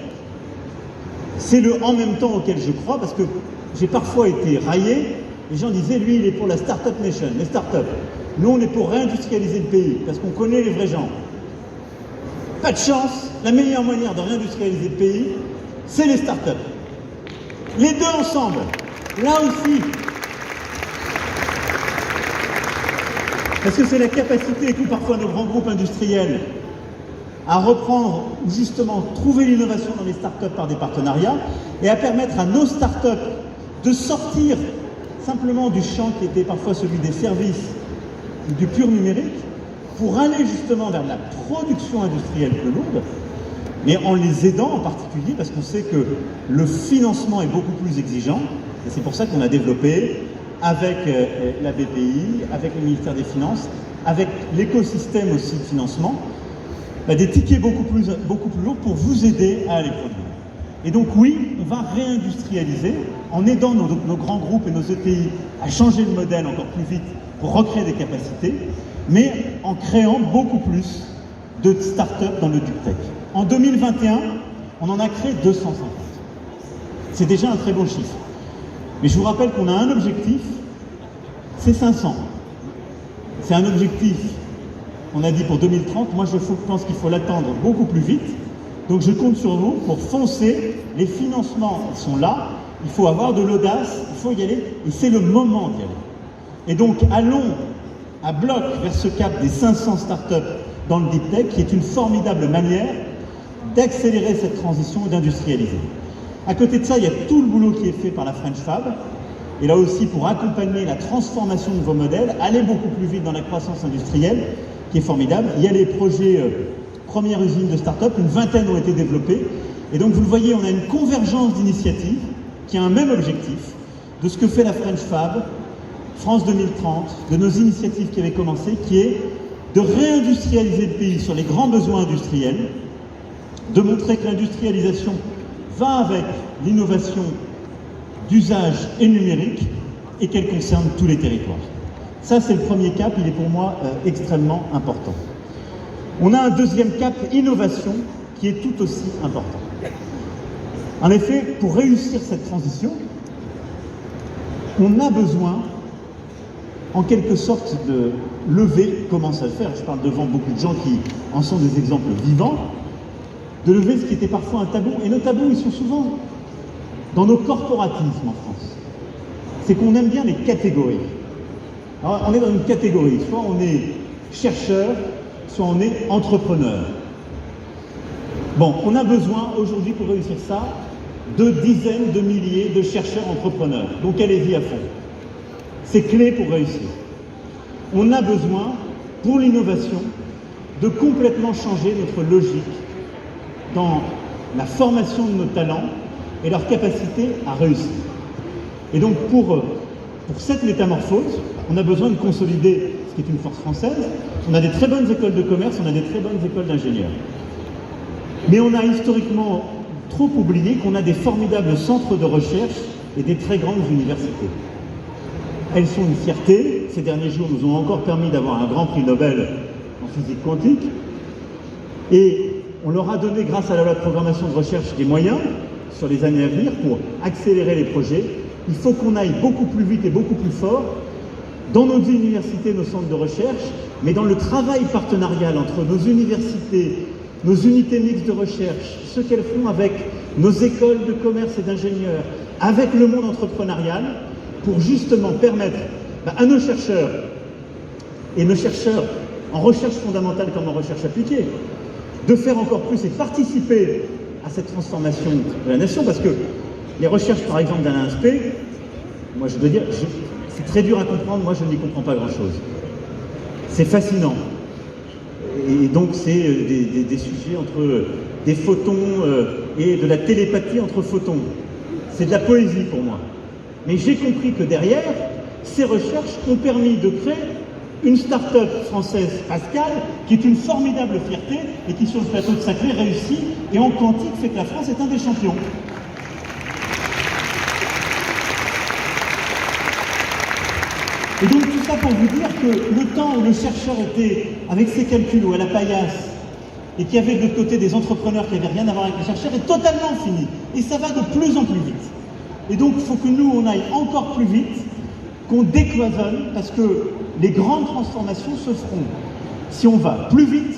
Speaker 7: C'est le en même temps auquel je crois, parce que j'ai parfois été raillé. Les gens disaient, lui, il est pour la Startup Nation, les startups. Nous, on est pour réindustrialiser le pays, parce qu'on connaît les vrais gens. Pas de chance, la meilleure manière de réindustrialiser le pays, c'est les startups. Les deux ensemble, là aussi. Parce que c'est la capacité qu'ont parfois nos grands groupes industriels à reprendre, ou justement trouver l'innovation dans les startups par des partenariats, et à permettre à nos startups de sortir simplement du champ qui était parfois celui des services, du pur numérique, pour aller justement vers de la production industrielle plus lourde, mais en les aidant en particulier, parce qu'on sait que le financement est beaucoup plus exigeant, et c'est pour ça qu'on a développé, avec la BPI, avec le ministère des Finances, avec l'écosystème aussi de financement, des tickets beaucoup plus lourds pour vous aider à aller produire. Et donc oui, on va réindustrialiser en aidant nos grands groupes et nos ETI à changer le modèle encore plus vite pour recréer des capacités, mais en créant beaucoup plus de start-up dans le deep tech. En 2021, on en a créé 250. C'est déjà un très bon chiffre. Mais je vous rappelle qu'on a un objectif, c'est 500. C'est un objectif, on a dit pour 2030, moi je pense qu'il faut l'attendre beaucoup plus vite. Donc je compte sur vous pour foncer, les financements sont là, il faut avoir de l'audace, il faut y aller, et c'est le moment d'y aller. Et donc allons à bloc vers ce cap des 500 startups dans le deep tech, qui est une formidable manière d'accélérer cette transition et d'industrialiser. À côté de ça, il y a tout le boulot qui est fait par la French Fab, et là aussi pour accompagner la transformation de vos modèles, aller beaucoup plus vite dans la croissance industrielle, qui est formidable. Il y a les projets première usine de start-up, une vingtaine ont été développés, et donc vous le voyez, on a une convergence d'initiatives qui a un même objectif, de ce que fait la French Fab, France 2030, de nos initiatives qui avaient commencé, qui est de réindustrialiser le pays sur les grands besoins industriels, de montrer que l'industrialisation va avec l'innovation d'usage et numérique et qu'elle concerne tous les territoires. Ça, c'est le premier cap, il est pour moi extrêmement important. On a un deuxième cap, innovation, qui est tout aussi important. En effet, pour réussir cette transition, on a besoin, en quelque sorte, de lever, commence à le faire, je parle devant beaucoup de gens qui en sont des exemples vivants, de lever ce qui était parfois un tabou, et nos tabous, ils sont souvent dans nos corporatismes en France. C'est qu'on aime bien les catégories. Alors, on est dans une catégorie, soit on est chercheur, soit on est entrepreneur. Bon, on a besoin aujourd'hui pour réussir ça de dizaines de milliers de chercheurs entrepreneurs. Donc allez-y à fond. C'est clé pour réussir. On a besoin, pour l'innovation, de complètement changer notre logique dans la formation de nos talents et leur capacité à réussir. Et donc pour cette métamorphose, on a besoin de consolider ce qui est une force française. On a des très bonnes écoles de commerce, on a des très bonnes écoles d'ingénieurs. Mais on a historiquement trop oublié qu'on a des formidables centres de recherche et des très grandes universités. Elles sont une fierté. Ces derniers jours nous ont encore permis d'avoir un grand prix Nobel en physique quantique. Et on leur a donné, grâce à la loi de programmation de recherche, des moyens sur les années à venir pour accélérer les projets. Il faut qu'on aille beaucoup plus vite et beaucoup plus fort dans nos universités, nos centres de recherche, mais dans le travail partenarial entre nos universités, nos unités mixtes de recherche, ce qu'elles font avec nos écoles de commerce et d'ingénieurs, avec le monde entrepreneurial, pour justement permettre à nos chercheurs, et nos chercheurs en recherche fondamentale comme en recherche appliquée, de faire encore plus et participer à cette transformation de la nation, parce que les recherches, par exemple, d'Alain Aspect, moi je dois dire, c'est très dur à comprendre, moi je n'y comprends pas grand-chose. C'est fascinant. Et donc c'est des sujets entre des photons et de la télépathie entre photons. C'est de la poésie pour moi. Mais j'ai compris que derrière, Ces recherches ont permis de créer une start-up française, Pascal, qui est une formidable fierté et qui, sur le plateau de Saclay, réussit et en quantique fait que la France est un des champions. Et donc tout ça pour vous dire que le temps où le chercheur était avec ses calculs ou à la paillasse et qu'il y avait de l'autre côté des entrepreneurs qui n'avaient rien à voir avec les chercheurs est totalement fini. Et ça va de plus en plus vite. Et donc il faut que nous, on aille encore plus vite, qu'on décloisonne, parce que les grandes transformations se feront si on va plus vite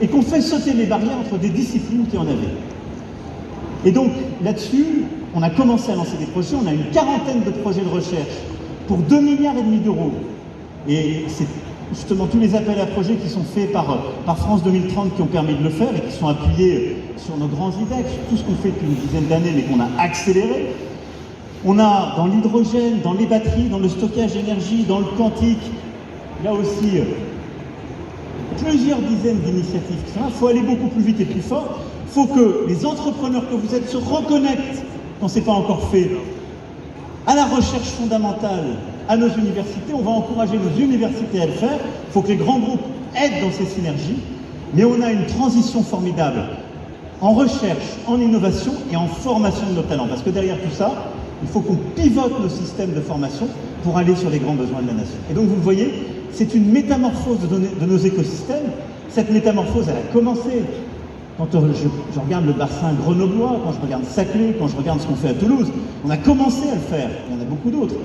Speaker 7: et qu'on fait sauter les barrières entre des disciplines qui en avaient. Et donc là-dessus, on a commencé à lancer des projets, on a une quarantaine de projets de recherche pour 2,5 milliards d'euros. Et c'est justement tous les appels à projets qui sont faits par France 2030 qui ont permis de le faire et qui sont appuyés sur nos grands IDEX, sur tout ce qu'on fait depuis une dizaine d'années mais qu'on a accéléré. On a dans l'hydrogène, dans les batteries, dans le stockage d'énergie, dans le quantique, là aussi, plusieurs dizaines d'initiatives qui sont là. Il faut aller beaucoup plus vite et plus fort. Il faut que les entrepreneurs que vous êtes se reconnectent, quand ce n'est pas encore fait, à la recherche fondamentale, à nos universités. On va encourager nos universités à le faire. Il faut que les grands groupes aident dans ces synergies. Mais on a une transition formidable en recherche, en innovation et en formation de nos talents. Parce que derrière tout ça, il faut qu'on pivote nos systèmes de formation pour aller sur les grands besoins de la nation. Et donc vous le voyez, c'est une métamorphose de nos écosystèmes. Cette métamorphose, elle a commencé quand je regarde le bassin grenoblois, quand je regarde Saclay, quand je regarde ce qu'on fait à Toulouse. On a commencé à le faire, il y en a beaucoup d'autres.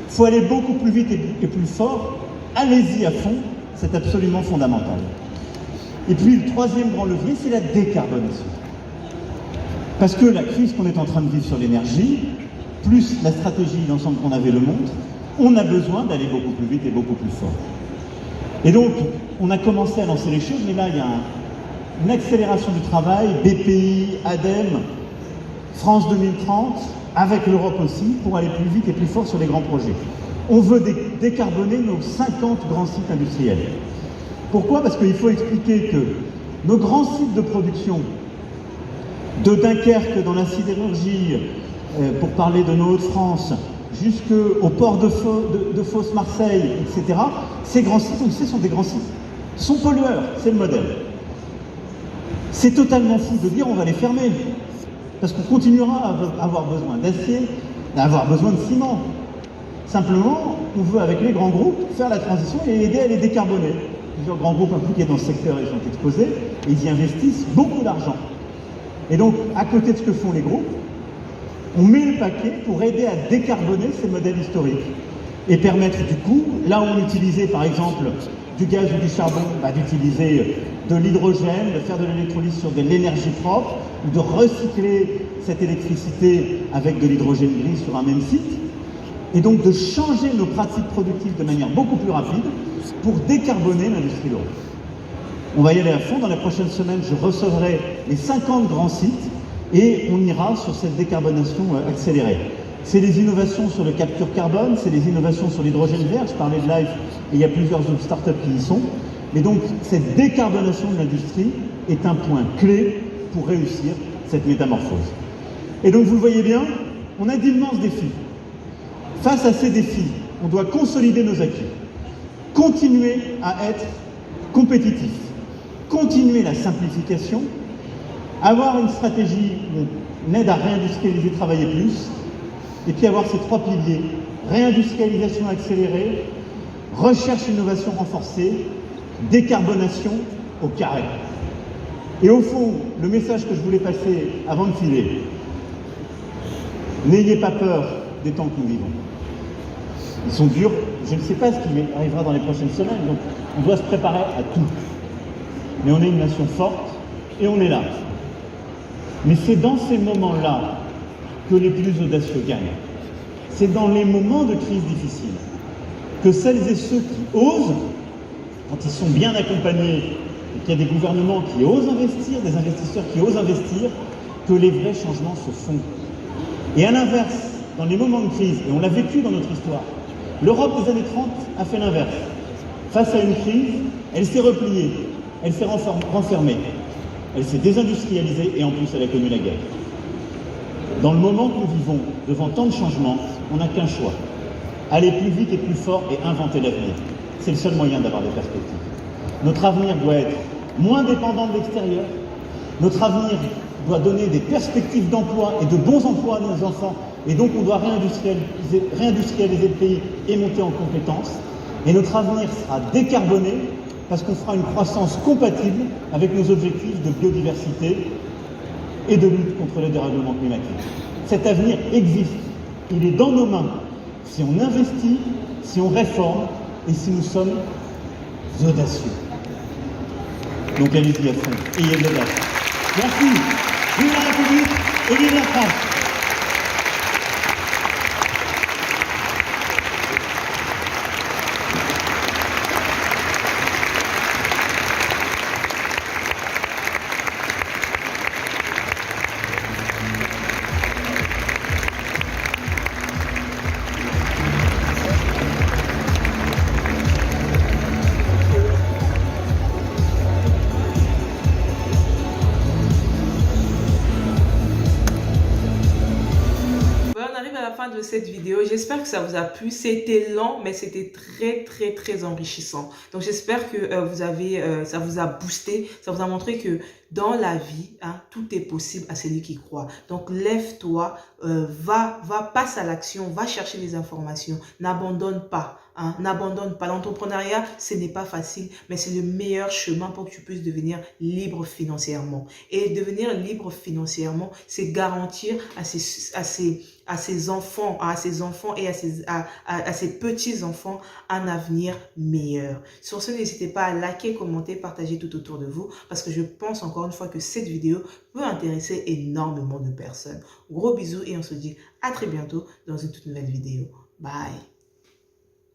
Speaker 7: Il faut aller beaucoup plus vite et plus fort. Allez-y à fond, c'est absolument fondamental. Et puis le troisième grand levier, c'est la décarbonation. Parce que la crise qu'on est en train de vivre sur l'énergie, plus la stratégie d'ensemble qu'on avait le montre, on a besoin d'aller beaucoup plus vite et beaucoup plus fort. Et donc, on a commencé à lancer les choses, mais là, il y a une accélération du travail, BPI, ADEME, France 2030, avec l'Europe aussi, pour aller plus vite et plus fort sur les grands projets. On veut décarboner nos 50 grands sites industriels. Pourquoi? Parce qu'il faut expliquer que nos grands sites de production, de Dunkerque dans la sidérurgie, pour parler de nos Hauts-de-France, jusqu'au port de Fos-Marseille, etc., ces grands sites, on le sait, sont des grands sites. Sont pollueurs, c'est le modèle. C'est totalement fou de dire on va les fermer, parce qu'on continuera à avoir besoin d'acier, à avoir besoin de ciment. Simplement, on veut, avec les grands groupes, faire la transition et aider à les décarboner. Plusieurs grands groupes impliqués dans ce secteur, ils sont exposés, et ils y investissent beaucoup d'argent. Et donc, à côté de ce que font les groupes, on met le paquet pour aider à décarboner ces modèles historiques et permettre du coup, là où on utilisait par exemple du gaz ou du charbon, d'utiliser de l'hydrogène, de faire de l'électrolyse sur de l'énergie propre, ou de recycler cette électricité avec de l'hydrogène gris sur un même site, et donc de changer nos pratiques productives de manière beaucoup plus rapide pour décarboner l'industrie lourde. On va y aller à fond. Dans la prochaine semaine, je recevrai les 50 grands sites et on ira sur cette décarbonation accélérée. C'est les innovations sur le capture carbone, c'est les innovations sur l'hydrogène vert. Je parlais de Life et il y a plusieurs autres startups qui y sont. Mais donc, cette décarbonation de l'industrie est un point clé pour réussir cette métamorphose. Et donc, vous le voyez bien, on a d'immenses défis. Face à ces défis, on doit consolider nos acquis, continuer à être compétitif, continuer la simplification, avoir une stratégie où on aide à réindustrialiser, travailler plus, et puis avoir ces trois piliers, réindustrialisation accélérée, recherche innovation renforcée, décarbonation au carré. Et au fond, le message que je voulais passer avant de filer, n'ayez pas peur des temps que nous vivons. Ils sont durs, je ne sais pas ce qui arrivera dans les prochaines semaines, donc on doit se préparer à tout. Mais on est une nation forte et on est là. Mais c'est dans ces moments-là que les plus audacieux gagnent. C'est dans les moments de crise difficile que celles et ceux qui osent, quand ils sont bien accompagnés, et qu'il y a des gouvernements qui osent investir, des investisseurs qui osent investir, que les vrais changements se font. Et à l'inverse, dans les moments de crise, et on l'a vécu dans notre histoire, l'Europe des années 30 a fait l'inverse. Face à une crise, elle s'est repliée, elle s'est renfermée, elle s'est désindustrialisée et en plus elle a connu la guerre. Dans le moment que nous vivons, devant tant de changements, on n'a qu'un choix. aller plus vite et plus fort et inventer l'avenir. C'est le seul moyen d'avoir des perspectives. Notre avenir doit être moins dépendant de l'extérieur. Notre avenir doit donner des perspectives d'emploi et de bons emplois à nos enfants. Et donc on doit réindustrialiser le pays et monter en compétences. Et notre avenir sera décarboné parce qu'on fera une croissance compatible avec nos objectifs de biodiversité et de lutte contre le dérèglement climatique. Cet avenir existe. Il est dans nos mains. Si on investit, si on réforme et si nous sommes audacieux. Donc allez-y à fond, ayez de l'audace. Merci. Vive la République et vive la France.
Speaker 1: De cette vidéo, j'espère que ça vous a plu. C'était lent mais c'était très enrichissant, donc j'espère que ça vous a boosté, ça vous a montré que dans la vie, tout est possible à celui qui croit. Donc lève-toi, passe à l'action, va chercher des informations, n'abandonne pas. N'abandonne pas. L'entrepreneuriat, ce n'est pas facile, mais c'est le meilleur chemin pour que tu puisses devenir libre financièrement. Et devenir libre financièrement, c'est garantir à ses enfants et à ses petits-enfants un avenir meilleur. Sur ce, n'hésitez pas à liker, commenter, partager tout autour de vous, parce que je pense encore une fois que cette vidéo peut intéresser énormément de personnes. Gros bisous et on se dit à très bientôt dans une toute nouvelle vidéo. Bye!